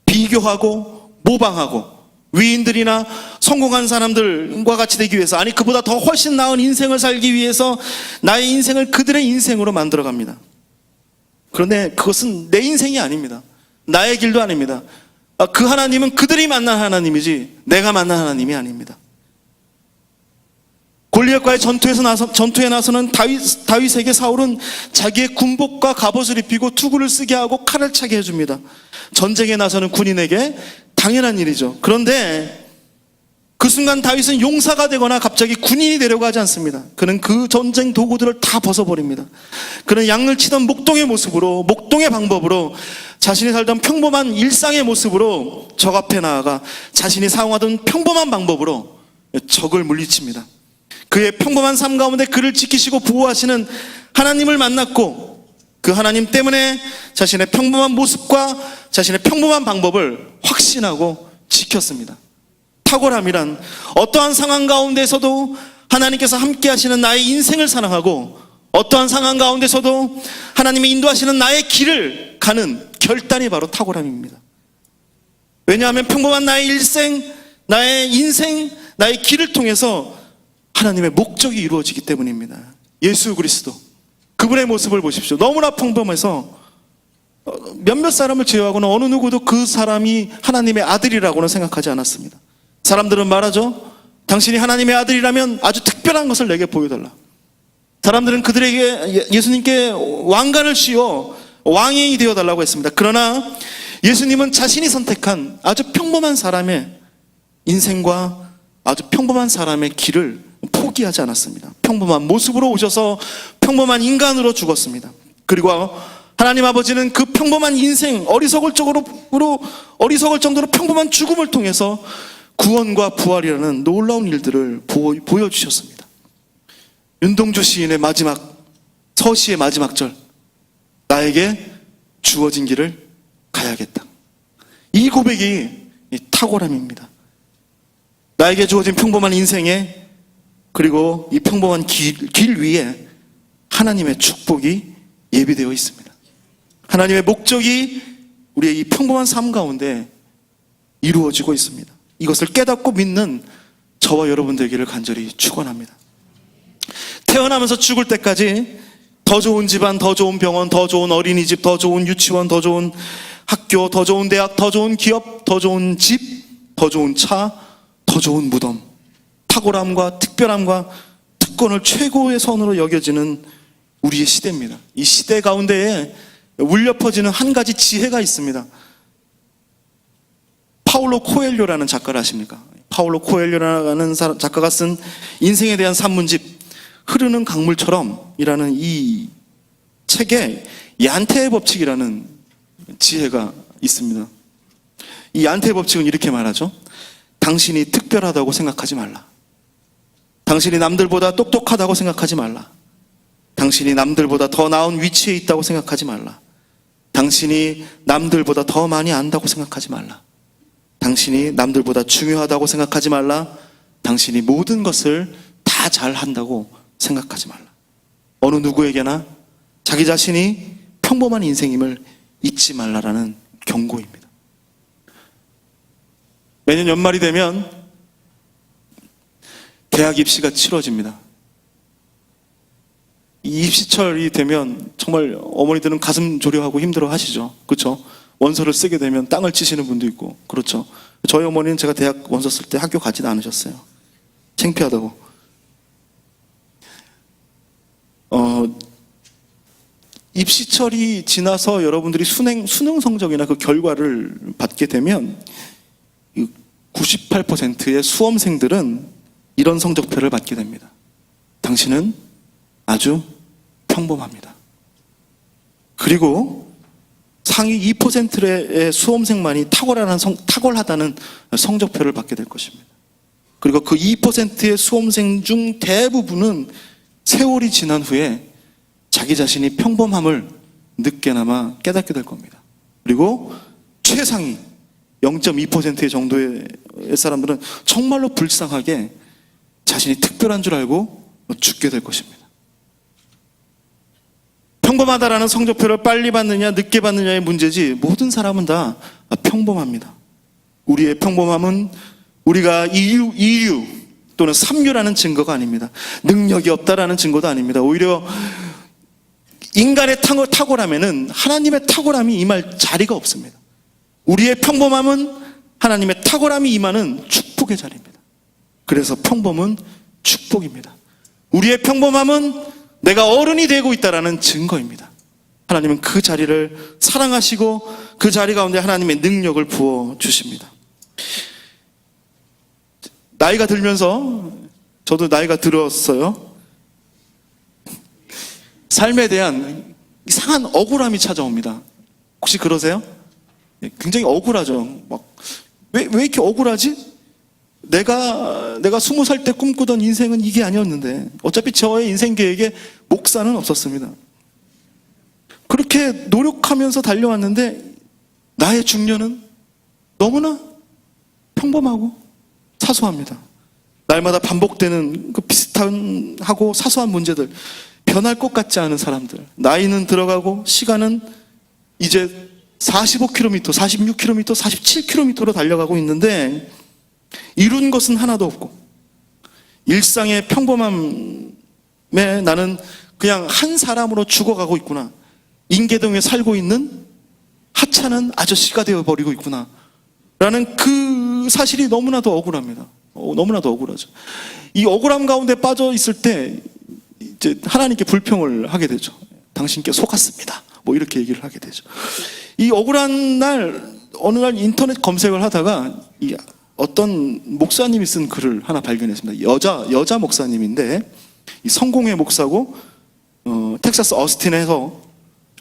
비교하고 모방하고 위인들이나 성공한 사람들과 같이 되기 위해서, 아니 그보다 더 훨씬 나은 인생을 살기 위해서 나의 인생을 그들의 인생으로 만들어갑니다. 그런데 그것은 내 인생이 아닙니다. 나의 길도 아닙니다. 그 하나님은 그들이 만난 하나님이지 내가 만난 하나님이 아닙니다. 골리앗과의 전투에 나서는 다윗에게 사울은 자기의 군복과 갑옷을 입히고 투구를 쓰게 하고 칼을 차게 해줍니다. 전쟁에 나서는 군인에게 당연한 일이죠. 그런데 그 순간 다윗은 용사가 되거나 갑자기 군인이 되려고 하지 않습니다. 그는 그 전쟁 도구들을 다 벗어버립니다. 그는 양을 치던 목동의 모습으로, 목동의 방법으로, 자신이 살던 평범한 일상의 모습으로 적 앞에 나아가 자신이 사용하던 평범한 방법으로 적을 물리칩니다. 그의 평범한 삶 가운데 그를 지키시고 보호하시는 하나님을 만났고 그 하나님 때문에 자신의 평범한 모습과 자신의 평범한 방법을 확신하고 지켰습니다. 탁월함이란 어떠한 상황 가운데서도 하나님께서 함께 하시는 나의 인생을 사랑하고 어떠한 상황 가운데서도 하나님이 인도하시는 나의 길을 가는 결단이 바로 탁월함입니다. 왜냐하면 평범한 나의 일생, 나의 인생, 나의 길을 통해서 하나님의 목적이 이루어지기 때문입니다. 예수 그리스도, 그분의 모습을 보십시오. 너무나 평범해서 몇몇 사람을 제외하고는 어느 누구도 그 사람이 하나님의 아들이라고는 생각하지 않았습니다. 사람들은 말하죠. 당신이 하나님의 아들이라면 아주 특별한 것을 내게 보여달라. 사람들은 그들에게 예수님께 왕관을 씌워 왕이 되어달라고 했습니다. 그러나 예수님은 자신이 선택한 아주 평범한 사람의 인생과 아주 평범한 사람의 길을 포기하지 않았습니다. 평범한 모습으로 오셔서 평범한 인간으로 죽었습니다. 그리고 하나님 아버지는 그 평범한 인생, 어리석을 정도로 평범한 죽음을 통해서 구원과 부활이라는 놀라운 일들을 보여주셨습니다. 윤동주 시인의 서시의 마지막 절, 나에게 주어진 길을 가야겠다. 이 고백이 탁월함입니다. 나에게 주어진 평범한 인생에, 그리고 이 평범한 길 위에 하나님의 축복이 예비되어 있습니다. 하나님의 목적이 우리의 이 평범한 삶 가운데 이루어지고 있습니다. 이것을 깨닫고 믿는 저와 여러분 되기를 간절히 축원합니다. 태어나면서 죽을 때까지 더 좋은 집안, 더 좋은 병원, 더 좋은 어린이집, 더 좋은 유치원, 더 좋은 학교, 더 좋은 대학, 더 좋은 기업, 더 좋은 집, 더 좋은 차, 더 좋은 무덤, 탁월함과 특별함과 특권을 최고의 선으로 여겨지는 우리의 시대입니다. 이 시대 가운데에 울려 퍼지는 한 가지 지혜가 있습니다. 파울로 코엘료라는 작가를 아십니까? 파울로 코엘료라는 작가가 쓴 인생에 대한 산문집 흐르는 강물처럼 이라는 이 책에 얀테의 법칙이라는 지혜가 있습니다. 이 얀테의 법칙은 이렇게 말하죠. 당신이 특별하다고 생각하지 말라. 당신이 남들보다 똑똑하다고 생각하지 말라. 당신이 남들보다 더 나은 위치에 있다고 생각하지 말라. 당신이 남들보다 더 많이 안다고 생각하지 말라. 당신이 남들보다 중요하다고 생각하지 말라. 당신이 모든 것을 다 잘한다고 생각하지 말라. 어느 누구에게나 자기 자신이 평범한 인생임을 잊지 말라라는 경고입니다. 매년 연말이 되면 대학 입시가 치러집니다. 이 입시철이 되면 정말 어머니들은 가슴 졸여하고 힘들어 하시죠. 그렇죠? 원서를 쓰게 되면 땅을 치시는 분도 있고, 그렇죠? 저희 어머니는 제가 대학 원서 쓸 때 학교 가지도 않으셨어요. 창피하다고. 입시철이 지나서 여러분들이 수능 성적이나 그 결과를 받게 되면 98%의 수험생들은 이런 성적표를 받게 됩니다. 당신은 아주 평범합니다. 그리고 상위 2%의 수험생만이 탁월하다는 성적표를 받게 될 것입니다. 그리고 그 2%의 수험생 중 대부분은 세월이 지난 후에 자기 자신이 평범함을 늦게나마 깨닫게 될 겁니다. 그리고 최상위 0.2% 정도의 사람들은 정말로 불쌍하게 자신이 특별한 줄 알고 죽게 될 것입니다. 평범하다라는 성적표를 빨리 받느냐 늦게 받느냐의 문제지 모든 사람은 다 평범합니다. 우리의 평범함은 우리가 이유 또는 삼류라는 증거가 아닙니다. 능력이 없다라는 증거도 아닙니다. 오히려 인간의 탁월함에는 하나님의 탁월함이 임할 자리가 없습니다. 우리의 평범함은 하나님의 탁월함이 임하는 축복의 자리입니다. 그래서 평범은 축복입니다. 우리의 평범함은 내가 어른이 되고 있다라는 증거입니다. 하나님은 그 자리를 사랑하시고 그 자리 가운데 하나님의 능력을 부어주십니다. 나이가 들면서 저도 나이가 들었어요. 삶에 대한 이상한 억울함이 찾아옵니다. 혹시 그러세요? 굉장히 억울하죠. 왜 이렇게 억울하지? 내가 20살 때 꿈꾸던 인생은 이게 아니었는데 어차피 저의 인생 계획에 목사는 없었습니다. 그렇게 노력하면서 달려왔는데 나의 중년은 너무나 평범하고 사소합니다. 날마다 반복되는 그 비슷한 하고 사소한 문제들, 변할 것 같지 않은 사람들, 나이는 들어가고 시간은 이제 45km, 46km, 47km로 달려가고 있는데 이룬 것은 하나도 없고 일상의 평범함에 나는 그냥 한 사람으로 죽어가고 있구나. 인계동에 살고 있는 하찮은 아저씨가 되어버리고 있구나 라는 그 사실이 너무나도 억울합니다. 너무나도 억울하죠. 이 억울함 가운데 빠져 있을 때 이제 하나님께 불평을 하게 되죠. 당신께 속았습니다. 뭐 이렇게 얘기를 하게 되죠. 이 억울한 날 어느 날 인터넷 검색을 하다가 어떤 목사님이 쓴 글을 하나 발견했습니다. 여자 목사님인데 이 성공회 목사고 텍사스 어스틴에서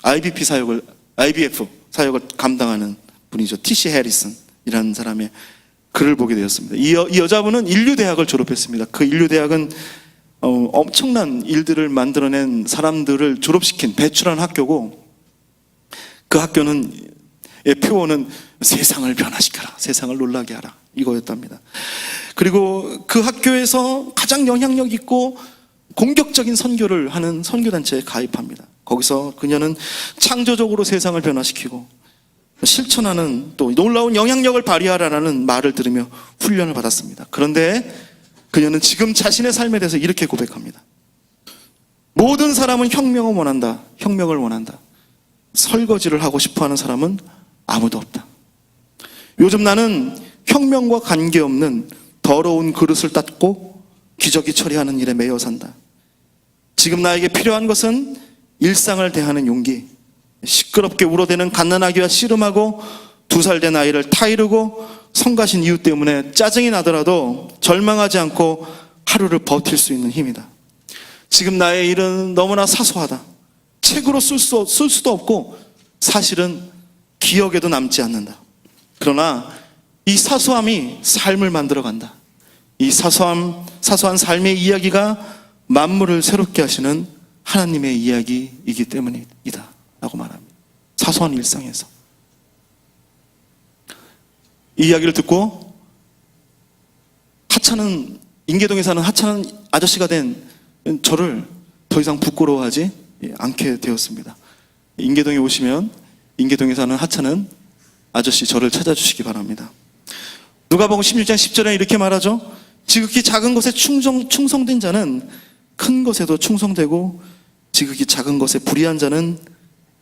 IVF 사역을 감당하는 분이죠. T.C. 해리슨이라는 사람의 글을 보게 되었습니다. 이 여자분은 인류대학을 졸업했습니다. 그 인류대학은 엄청난 일들을 만들어낸 사람들을 졸업시킨 배출한 학교고 그 학교는 표어는 세상을 변화시켜라, 세상을 놀라게 하라 이거였답니다. 그리고 그 학교에서 가장 영향력 있고 공격적인 선교를 하는 선교단체에 가입합니다. 거기서 그녀는 창조적으로 세상을 변화시키고 실천하는 또 놀라운 영향력을 발휘하라는 말을 들으며 훈련을 받았습니다. 그런데 그녀는 지금 자신의 삶에 대해서 이렇게 고백합니다. 모든 사람은 혁명을 원한다. 혁명을 원한다. 설거지를 하고 싶어하는 사람은 아무도 없다. 요즘 나는 혁명과 관계없는 더러운 그릇을 닦고 기저귀 처리하는 일에 매여 산다. 지금 나에게 필요한 것은 일상을 대하는 용기, 시끄럽게 울어대는 갓난아기와 씨름하고 2살 된 아이를 타이르고 성가신 이유 때문에 짜증이 나더라도 절망하지 않고 하루를 버틸 수 있는 힘이다. 지금 나의 일은 너무나 사소하다. 책으로 쓸 수도 없고 사실은 기억에도 남지 않는다. 그러나 이 사소함이 삶을 만들어간다. 이 사소한 삶의 이야기가 만물을 새롭게 하시는 하나님의 이야기이기 때문이다 라고 말합니다. 사소한 일상에서 이 이야기를 듣고 인계동에 사는 하찮은 아저씨가 된 저를 더 이상 부끄러워하지 않게 되었습니다. 인계동에 오시면 인계동에 사는 하찮은 아저씨 저를 찾아주시기 바랍니다. 누가복음 16장 10절에 이렇게 말하죠. 지극히 작은 것에 충성된 자는 큰 것에도 충성되고 지극히 작은 것에 불의한 자는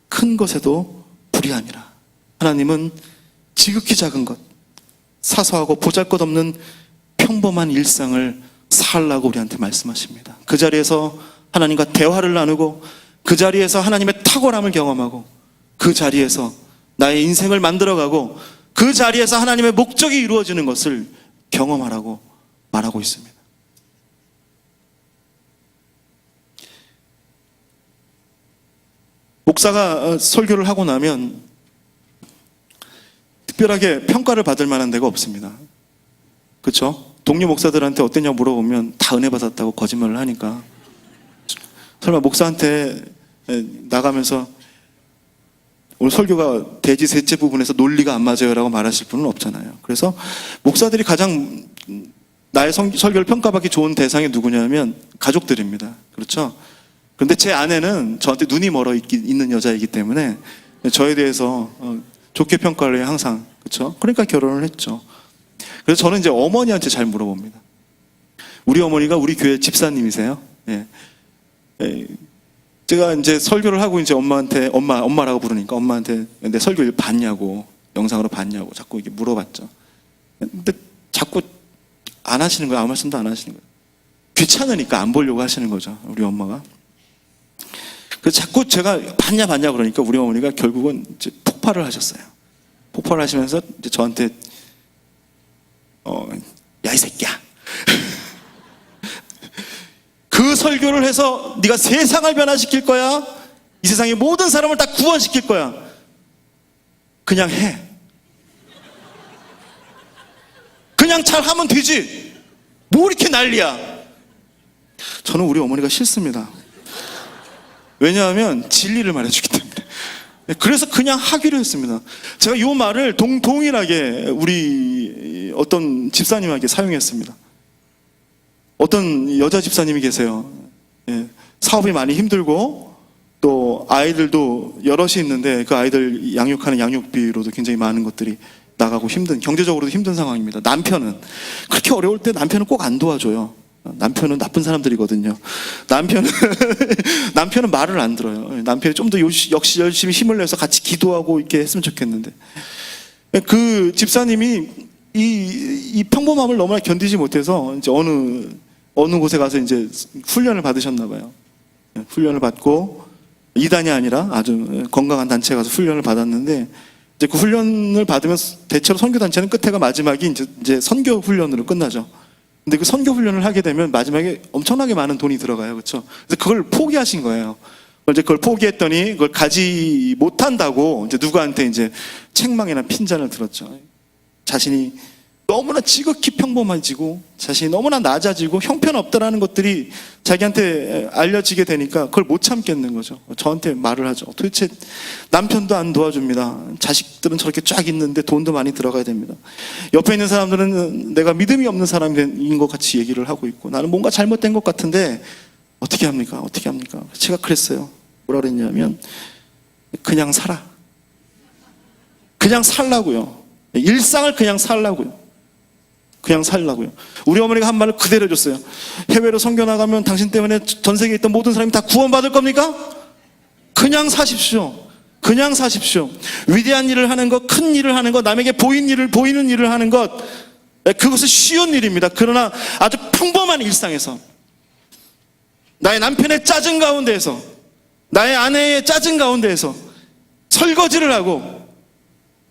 큰 것에도 불의함이라. 하나님은 지극히 작은 것, 사소하고 보잘것없는 평범한 일상을 살라고 우리한테 말씀하십니다. 그 자리에서 하나님과 대화를 나누고 그 자리에서 하나님의 탁월함을 경험하고 그 자리에서 나의 인생을 만들어가고 그 자리에서 하나님의 목적이 이루어지는 것을 경험하라고 말하고 있습니다. 목사가 설교를 하고 나면 특별하게 평가를 받을 만한 데가 없습니다. 그렇죠? 동료 목사들한테 어땠냐고 물어보면 다 은혜 받았다고 거짓말을 하니까 설마 목사한테 나가면서 오늘 설교가 돼지 셋째 부분에서 논리가 안 맞아요 라고 말하실 분은 없잖아요. 그래서 목사들이 가장 나의 설교를 평가받기 좋은 대상이 누구냐면 가족들입니다. 그렇죠? 그런데 제 아내는 저한테 눈이 멀어 있는 여자이기 때문에 저에 대해서 좋게 평가를 해요, 항상. 그렇죠? 그러니까 결혼을 했죠. 그래서 저는 이제 어머니한테 잘 물어봅니다. 우리 어머니가 우리 교회 집사님이세요. 예. 제가 이제 설교를 하고 이제 엄마라고 부르니까 엄마한테 내 설교를 봤냐고, 영상으로 봤냐고 자꾸 이렇게 물어봤죠. 근데 자꾸 안 하시는 거예요. 아무 말씀도 안 하시는 거예요. 귀찮으니까 안 보려고 하시는 거죠, 우리 엄마가. 그래서 자꾸 제가 봤냐 그러니까 우리 어머니가 결국은 이제 폭발을 하셨어요. 폭발을 하시면서 이제 저한테 야, 이 새끼야. 그 설교를 해서 네가 세상을 변화시킬 거야. 이 세상의 모든 사람을 다 구원시킬 거야. 그냥 해. 그냥 잘하면 되지. 뭐 이렇게 난리야. 저는 우리 어머니가 싫습니다. 왜냐하면 진리를 말해주기 때문에. 그래서 그냥 하기로 했습니다. 제가 이 말을 동일하게 우리 어떤 집사님에게 사용했습니다. 어떤 여자 집사님이 계세요. 사업이 많이 힘들고 또 아이들도 여럿이 있는데 그 아이들 양육하는 양육비로도 굉장히 많은 것들이 나가고 경제적으로도 힘든 상황입니다. 남편은 그렇게 어려울 때 남편은 꼭 안 도와줘요. 남편은 나쁜 사람들이거든요. 남편은 말을 안 들어요. 남편이 좀 더 역시 열심히 힘을 내서 같이 기도하고 이렇게 했으면 좋겠는데, 그 집사님이 이 평범함을 너무나 견디지 못해서 이제 어느 곳에 가서 이제 훈련을 받으셨나 봐요. 훈련을 받고 이단이 아니라 아주 건강한 단체에 가서 훈련을 받았는데, 이제 그 훈련을 받으면 대체로 선교 단체는 끝에가 마지막이 이제 선교 훈련으로 끝나죠. 근데 그 선교 훈련을 하게 되면 마지막에 엄청나게 많은 돈이 들어가요. 그렇죠? 그래서 그걸 포기하신 거예요. 이제 그걸 포기했더니 그걸 가지 못한다고 이제 누구한테 이제 책망이나 핀잔을 들었죠. 자신이 너무나 지극히 평범해지고 자신이 너무나 낮아지고 형편없다라는 것들이 자기한테 알려지게 되니까 그걸 못 참겠는 거죠. 저한테 말을 하죠. 도대체 남편도 안 도와줍니다. 자식들은 저렇게 쫙 있는데 돈도 많이 들어가야 됩니다. 옆에 있는 사람들은 내가 믿음이 없는 사람인 것 같이 얘기를 하고 있고 나는 뭔가 잘못된 것 같은데 어떻게 합니까? 제가 그랬어요. 뭐라 그랬냐면 그냥 살아. 그냥 살라고요. 일상을 그냥 살라고요. 우리 어머니가 한 말을 그대로 해줬어요. 해외로 선교 나가면 당신 때문에 전 세계에 있던 모든 사람이 다 구원받을 겁니까? 그냥 사십시오. 위대한 일을 하는 것, 큰 일을 하는 것, 남에게 보이는 일을 하는 것, 그것은 쉬운 일입니다. 그러나 아주 평범한 일상에서 나의 남편의 짜증 가운데에서 나의 아내의 짜증 가운데에서 설거지를 하고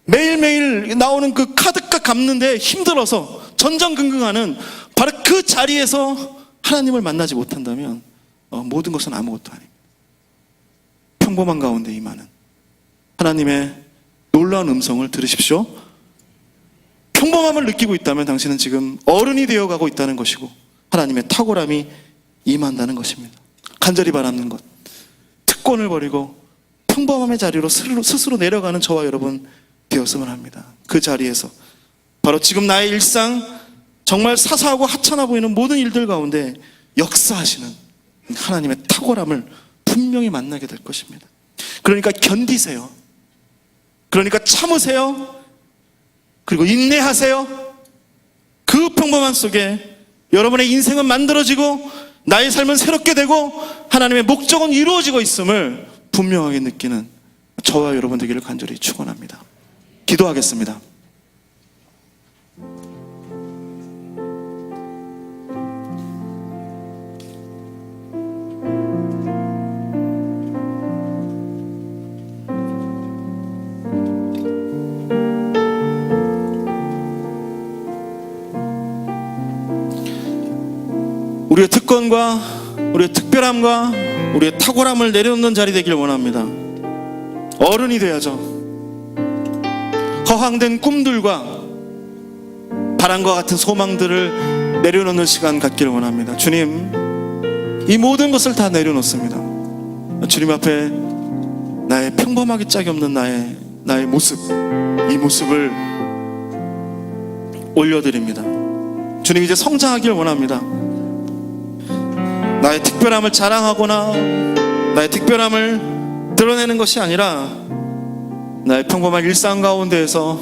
매일매일 나오는 그 카드값 갚는데 힘들어서 전전긍긍하는 바로 그 자리에서 하나님을 만나지 못한다면 모든 것은 아무것도 아닙니다. 평범한 가운데 임하는 하나님의 놀라운 음성을 들으십시오. 평범함을 느끼고 있다면 당신은 지금 어른이 되어가고 있다는 것이고 하나님의 탁월함이 임한다는 것입니다. 간절히 바라는 것, 특권을 버리고 평범함의 자리로 스스로 내려가는 저와 여러분 되었으면 합니다. 그 자리에서 바로 지금 나의 일상, 정말 사소하고 하찮아 보이는 모든 일들 가운데 역사하시는 하나님의 탁월함을 분명히 만나게 될 것입니다. 그러니까 견디세요. 그러니까 참으세요. 그리고 인내하세요. 그 평범함 속에 여러분의 인생은 만들어지고 나의 삶은 새롭게 되고 하나님의 목적은 이루어지고 있음을 분명하게 느끼는 저와 여러분 되기를 간절히 축원합니다. 기도하겠습니다. 우리의 특권과 우리의 특별함과 우리의 탁월함을 내려놓는 자리 되길 원합니다. 어른이 돼야죠. 허황된 꿈들과 바람과 같은 소망들을 내려놓는 시간 갖기를 원합니다. 주님, 이 모든 것을 다 내려놓습니다. 주님 앞에 나의 평범하기 짝이 없는 나의 모습, 이 모습을 올려드립니다. 주님, 이제 성장하길 원합니다. 나의 특별함을 자랑하거나 나의 특별함을 드러내는 것이 아니라 나의 평범한 일상 가운데에서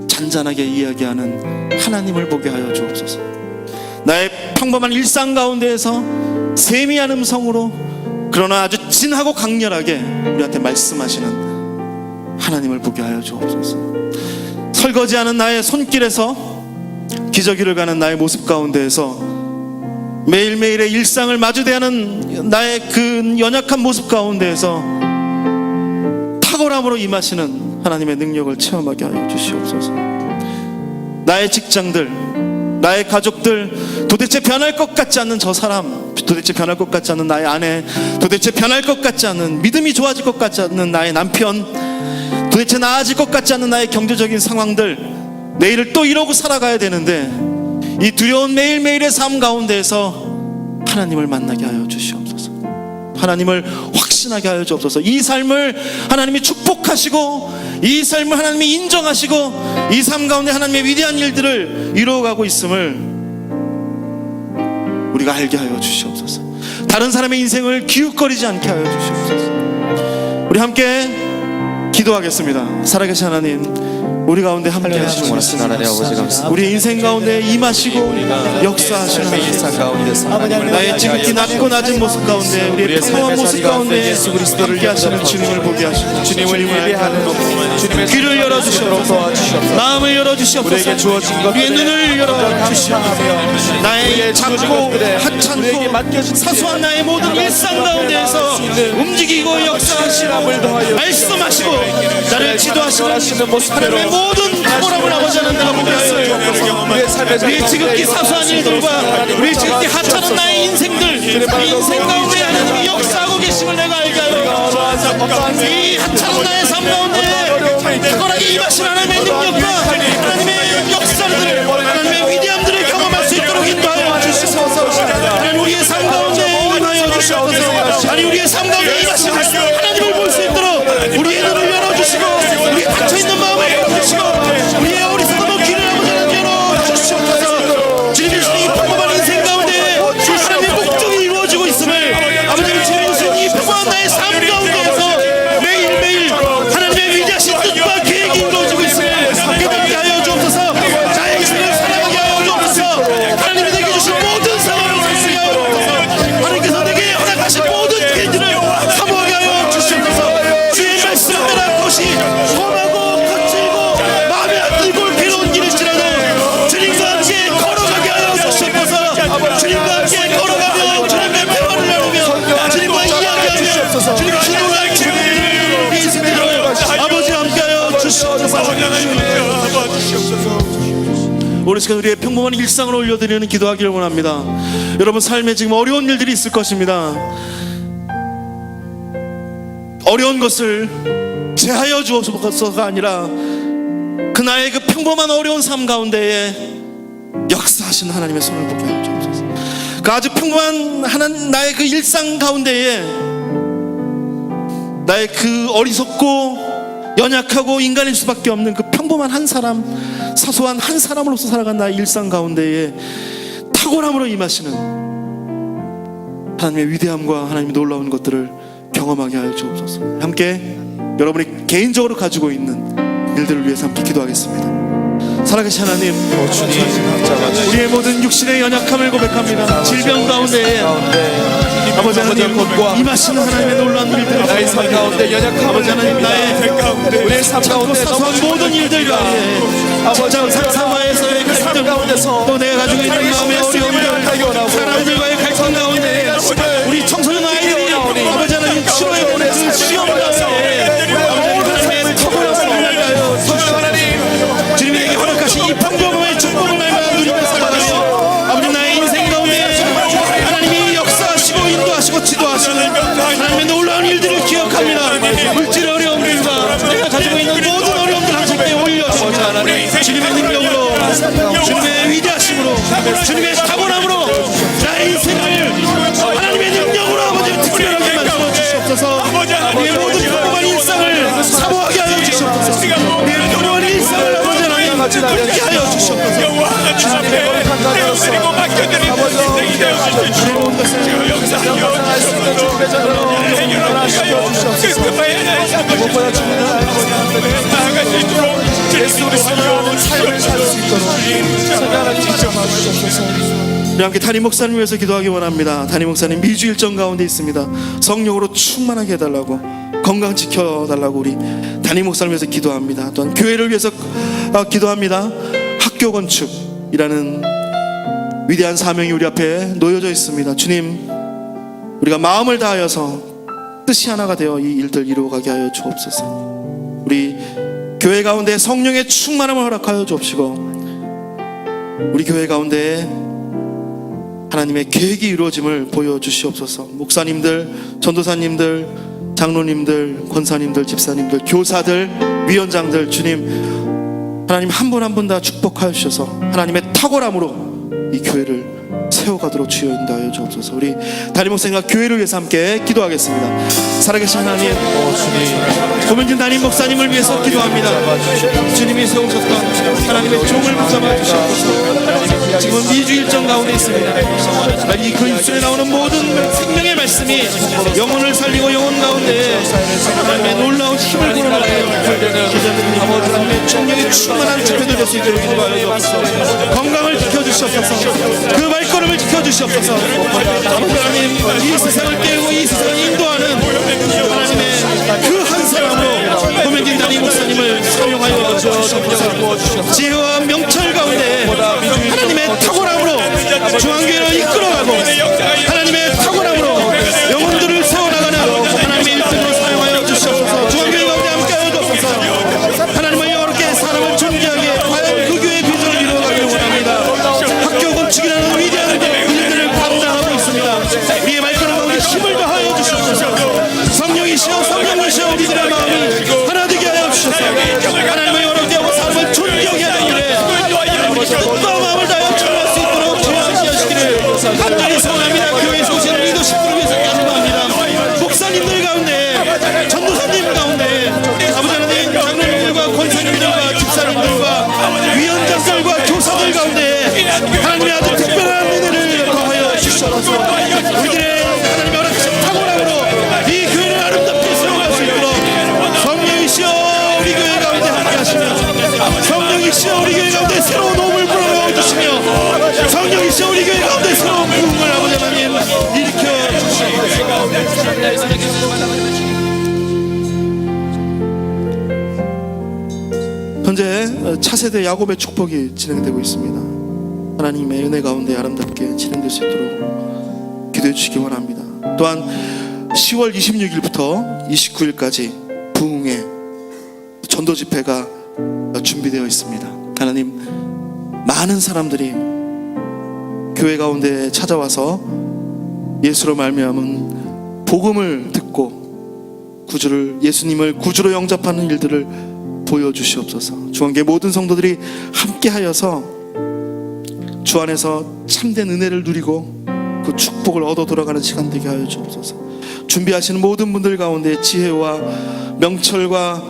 잔잔하게 이야기하는 하나님을 보게 하여 주옵소서. 나의 평범한 일상 가운데에서 세미한 음성으로 그러나 아주 진하고 강렬하게 우리한테 말씀하시는 하나님을 보게 하여 주옵소서. 설거지하는 나의 손길에서 기저귀를 가는 나의 모습 가운데에서 매일매일의 일상을 마주대하는 나의 그 연약한 모습 가운데에서 탁월함으로 임하시는 하나님의 능력을 체험하게 하여 주시옵소서. 나의 직장들, 나의 가족들, 도대체 변할 것 같지 않는 저 사람, 도대체 변할 것 같지 않는 나의 아내, 도대체 변할 것 같지 않는, 믿음이 좋아질 것 같지 않는 나의 남편, 도대체 나아질 것 같지 않는 나의 경제적인 상황들, 내일을 또 이러고 살아가야 되는데 이 두려운 매일매일의 삶 가운데에서 하나님을 만나게 하여 주시옵소서. 하나님을 확신하게 하여 주옵소서. 이 삶을 하나님이 축복하시고 이 삶을 하나님이 인정하시고 이 삶 가운데 하나님의 위대한 일들을 이루어가고 있음을 우리가 알게 하여 주시옵소서. 다른 사람의 인생을 기웃거리지 않게 하여 주시옵소서. 우리 함께 기도하겠습니다. 살아계신 하나님, 우리 가운데 함께 하시는 원하시는 하나님 아버지 감사합니다. 우리 인생 가운데 임하시고 역사하시는 일상 가운데서 나의 지극히 낮고 낮은 모습 가운데 우리의 평범한 모습 가운데 예수 그리스도를 함께 하시는 주님을 보게 하시고 주님을 예배하는 주님의 귀를 열어주시옵소서. 도와주시옵소서. 마음을 열어주시옵소서. 우리에게 주어진 것들에 우리의 눈을 열어주시옵소서. 나의 작고 하찮고 사소한 나의 모든 일상 가운데에서 움직이고 역사하시고 말씀하시고 나를 지도하시는 하나님의 모든 탁월함을 아버지 하나님과 보게 하여 우리의 지극히 사소한 일들과 우리의 지극히 하찮은 나의 인생들, 이 인생 가운데 하나님이 역사하고 계심을 내가 알게 하여 이 하찮은 나의 삶 가운데 탁월하게 임하신 하나님의 능력과 하나님의 역사들, 하나님의 위대함들을 경험할 수 있도록 인도하여 주시옵소서. 하나님, 우리의 삶 가운데 임하여 주시옵소서. 아니, 우리의 삶 가운데 임하신 하나님을 볼 수 있도록 우리의 눈을 열어주시고 우리 닫혀있는 마음을 열어주시고 우리의 어리석은 귀를 아버지 열어주시옵소서. 주님의 이 평범한 인생 가운데 하나님의 목적이 이루어지고 있음을 아버지는 주님의 이 평범한 나의 삶 가운데에서 매일매일 하나님의 위대하신 뜻과 계획이 이루어지고 있음을 깨닫게 하여 주옵소서. 나의 인생을 살아가게 하여 주옵소서. 하나님이 내게 주신 모든 상황을 살게 하여 주옵소서. 하나님께서 내게 허락하신 모든 길들을 사모하게 하여 주시옵소서. 주의 말씀을 따라 것이 험하고 거칠고 마음에 안 들고 괴로운 길일지라도 주님과 함께 걸어가게 하여 주시옵소서. 주님과 함께 걸어가며 주님의 평화를 나누며 주님과 이야기하며 주님의 기도를 주님의 인생들을 아버지 함께 하여 주시옵소서. 오늘 시간 우리의 평범한 일상을 올려드리는 기도하기를 원합니다. 여러분 삶에 지금 어려운 일들이 있을 것입니다. 어려운 것을 제하여 주옵소서가 아니라 그 나의 그 평범한 어려운 삶 가운데에 역사하신 하나님의 손을 보게 하여 주옵소서. 그 아주 평범한 나의 그 일상 가운데에 나의 그 어리석고 연약하고 인간일 수밖에 없는 그 평범한 한 사람, 사소한 한 사람으로서 살아간 나의 일상 가운데에 탁월함으로 임하시는 하나님의 위대함과 하나님의 놀라운 것들을 경험하게 하여 주옵소서. 함께 여러분이 개인적으로 가지고 있는 일들을 위해서 함께 기도하겠습니다. 살아계신 하나님, 우리의 모든 육신의 연약함을 고백합니다. 질병 가운데 아버지 하나님 임하시는 하나님의 놀라운 일들, 나의 삶 가운데 연약함을 아버지 하나님, 나의 우리의 삶 가운데 사소한 모든 일들 가운데 직장 상사와에서의 갈등, 또 내가 가지고 있는 마음의 어려움들, 사람들과의 갈등 가운데 우리 청소년 아이들이 아버지 하나님 치료해 보는 그 시험 가운데 하나님의 턱을 날가요 주님에게 허락하신 이 평범함의 축복을 날마다 누리며 살아가며 아버지 나의 인생 가운데 하나님이 역사하시고 인도하시고 지도하시는 하나님의 놀라운 일들을 기억합니다. 물질 어려움들과 내가 가지고 있는 모든 어려움들 하나님께 올려줍니다. 주님의 능력으로, 주님의 위대하심으로, 주님의 탁월함으로 나의 인생을 하나님의 능력으로 아버지 특별하게 만들어 주시옵소서. 우리의 모든 평범한 일상을 사모하게 하여 주시옵소서. 우리의 평범한 일상을 아버지 하나님 그렇게 하여 주시옵소서. 주님의 거룩한 자녀로서 아버지 인생이 되어주실 주 역사하여 주님의 자녀로 변화시켜 주시옵소서. 무엇보다 주님은 예수 그리스도로 삶을 살 수 있도록 성장하는 직접 주시옵소서. 우리 함께 담임 목사님 위해서 기도하기 원합니다. 담임 목사님 미주 일정 가운데 있습니다. 성령으로 충만하게 해달라고, 건강 지켜달라고 우리 담임 목사님 위해서 기도합니다. 또한 교회를 위해서 기도합니다. 학교 건축이라는 위대한 사명이 우리 앞에 놓여져 있습니다. 주님, 우리가 마음을 다하여서 뜻이 하나가 되어 이 일들 이루어가게 하여 주옵소서. 우리 교회 가운데 성령의 충만함을 허락하여 주옵시고 우리 교회 가운데 하나님의 계획이 이루어짐을 보여주시옵소서. 목사님들, 전도사님들, 장로님들, 권사님들, 집사님들, 교사들, 위원장들, 주님 하나님 한 분 한 분 다 축복하여 주셔서 하나님의 탁월함으로 이 교회를 세워가도록 주여 인도하여 주옵소서. 우리 담임 목사님과 교회를 위해서 함께 기도하겠습니다. 살아계신 하나님, 고명진 담임 목사님을 위해서 기도합니다. 주님이 세우셨던 하나님의 종을 붙잡아 주시옵소서. 지금 미주 일정 가운데 있습니다. 이 그 입술에 나오는 모든 생명의 말씀이 영혼을 살리고 영혼 가운데 하나님의 놀라운 힘을 불어넣는 기자들이 아버지 하나님의 총력이 충만한 집회들 될 수 있도록 기도하여 주옵소서. 건강을 지켜주시옵소서. 그 말걸음을 지켜주시옵소서. 하나님, 이 세상을 깨우고 이 세상을 인도하는 하나님의 그 한 사람으로 고명진 담임 목사님을 사용하여 주옵소서. 지혜와 명철 가운데 하나님의 탁월함으로 중앙교회를 이끌어가고 하나님의 탁월함으로 영혼들을 세워나가는 하나님의 일꾼으로 사용하여 주시옵소서. 중앙교회 가운데 함께하여 주옵소서. 하나님을 영원하게 사람을 존귀하게 과연 그 교회의 비전을 이루어가기를 원합니다. 학교 건축이라는 위대한 일들을 감당하고 있습니다. 우리의 말걸음 가운데 힘을 더하여 주시옵소서. 성령이시여 성령이시여 우리들의 마음이 하나 되게 하여 주셔서 하나님을 영원하게 하고 사람을 존귀하게 하는 일에 뜻과 마음을 다하여 전할 수 있도록 주시기를 간절히 소원합니다. 교회에서 오시는 리더십들을 위해서 기도합니다. 목사님들 가운데, 전도사님 가운데, 아버지 하나님, 장로님들과 권사님들과 집사님들과 위원장들과 교사들 가운데 하나님의 아주 특별한 은혜를 더하여 주시옵소서. 우리들의 하나님의 허락하신 탁월함으로 이 교회를 아름답게 세워갈 수 있도록 성령이시여 우리 교회 가운데 함께 하시며 성령이시여 우리 교회 가운데 새로운 호흡을 불어넣어 주시며 성령이시여 우리 교회 가운데 새로운 부흥을 아버지 하나님 일으켜 주시옵소서. 현재 차세대 야곱의 축복이 진행되고 있습니다. 하나님의 은혜 가운데 아름답게 진행될 수 있도록 기도해 주시기 원합니다. 또한 10월 26일부터 29일까지 부흥의 전도 집회가 준비되어 있습니다. 하나님, 많은 사람들이 교회 가운데 찾아와서 예수로 말미암은 복음을 듣고 예수님을 구주로 영접하는 일들을 보여주시옵소서. 주한계 모든 성도들이 함께하여서 주 안에서 참된 은혜를 누리고 그 축복을 얻어 돌아가는 시간 되게 하여 주옵소서. 준비하시는 모든 분들 가운데 지혜와 명철과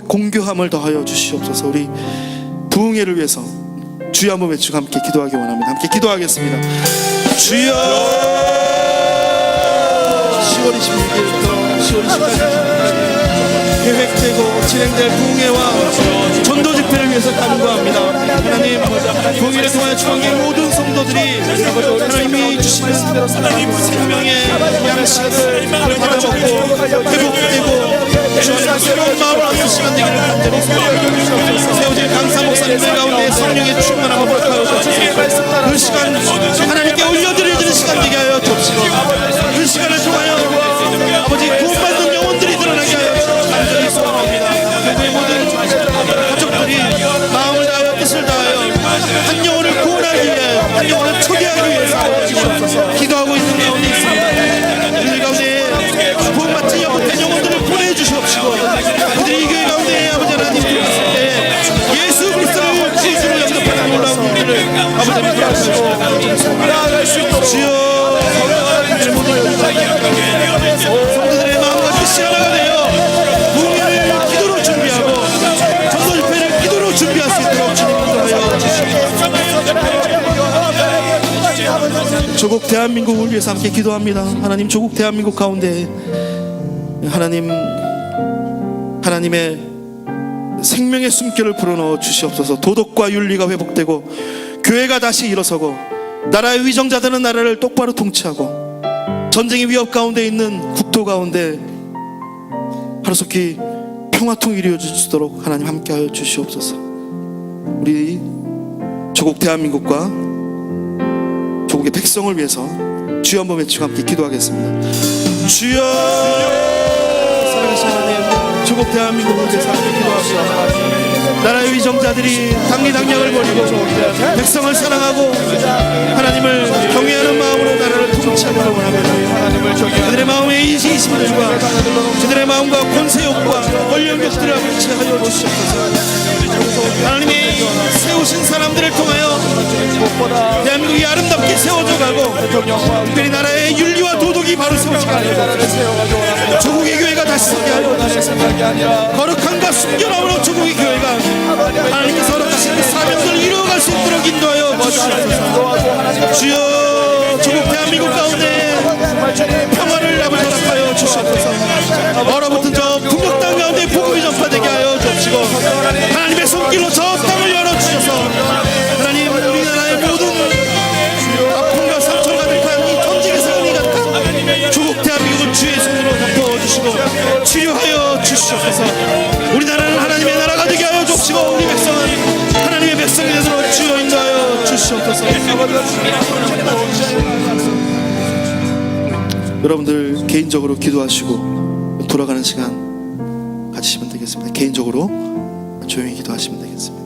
공교함을 더하여 주시옵소서. 우리 부흥회를 위해서 주여 한번 외치고 함께 기도하기 원합니다. 함께 기도하겠습니다. 주여. 10월 26일부터 10월 20일까지 계획되고 진행될 부흥회와 전도 집회를 위해서 간구합니다. 하나님, 부흥회를 통하여 주한계 모든 성도들이 하나님이 주시는 생명의 양식을 받아먹고 회복되고 주님의 새로운 마음을 얻는 시간 되기를 간절히 세워질 강사 목사님들 가운데 성령의 충만함을 부탁하여 주옵소서. 그 시간 하나님께 올려드려지는 시간 되게 하여 주옵시고 그 시간을 통하여 아버지 구원받는 영혼들이 드러나게 하여 간절히 소원합니다. 교회의 모든 가족들이 마음을 다하여 뜻을 다하여 한 영혼을 구원하기 위하여 한 영혼을 초대하기 위해서 주옵소서. 기도하고 있는 가운데 있습니다. 우리들 가운데 구원받지 못한 영혼들을 보내주시옵시고 그들이 이 교회 가운데 아버지 하나님 예수 그리스도를 구주로 영접하는 놀라운 일들을 아버지 하나님 도와주시고 나아갈 수 있도록 주여 성도들의 마음과 뜻이 하나가 되어 부흥회를 기도로 준비하고 전도 집회를 기도로 준비할 수 있도록 주님 인도하여 주시옵소서. 조국 대한민국을 위해서 함께 기도합니다. 하나님, 조국 대한민국 가운데 하나님의 생명의 숨결을 불어넣어 주시옵소서. 도덕과 윤리가 회복되고 교회가 다시 일어서고 나라의 위정자들은 나라를 똑바로 통치하고 전쟁의 위협 가운데 있는 국토 가운데 하루속히 평화통일이 이루어지도록 하나님 함께하여 주시옵소서. 우리 조국 대한민국과 조국의 백성을 위해서 주여 한번 외치고 함께 기도하겠습니다. 주여. 살아계신 하나님, 조국 대한민국을 위해서 함께 기도합시다. 나라의 위정자들이 당리당략을 버리고 백성을 사랑하고 하나님을 경외하는 마음으로 나라를 통치하기를 원합니다. 그들의 마음의 이심들과 그들의 마음과 권세욕과 권력욕들을 av치하여 주시옵소서. 하나님이 세우신 사람들을 통하여 대한민국이 아름답게 세워져 가고 특별히 나라의 윤리와 도덕이 바로 세워지게 하여 조국의 교회가 다시 서게 하여 거룩함과 순결함으로 조국의 교회가 하나님께서 허락하신 그 사명들을 이루어갈 수 있도록 인도하여 주시옵소서. 주여, 조국 대한민국 가운데 평화를 아버지 허락하여 주시옵소서. 얼어붙은 저 북녘 땅 가운데 복음이 전파되게 하여 주옵시고 하나님의 손길로 저 땅을 열어주셔서 하나님, 우리나라의 모든 아픔과 상처를 가득한 이 전쟁에서 은혜 가득한 조국 대한민국을 주의 손으로 덮어주시고 치료하여 주시옵소서. 우리나라는 하나님의 나라가 되게 하여 주옵시고 우리 백성은 하나님의 백성이 되도록 주여 인도하여 주시옵소서. 여러분들 개인적으로 기도하시고 돌아가는 시간 가지시면 되겠습니다. 개인적으로 조용히 기도하시면 되겠습니다.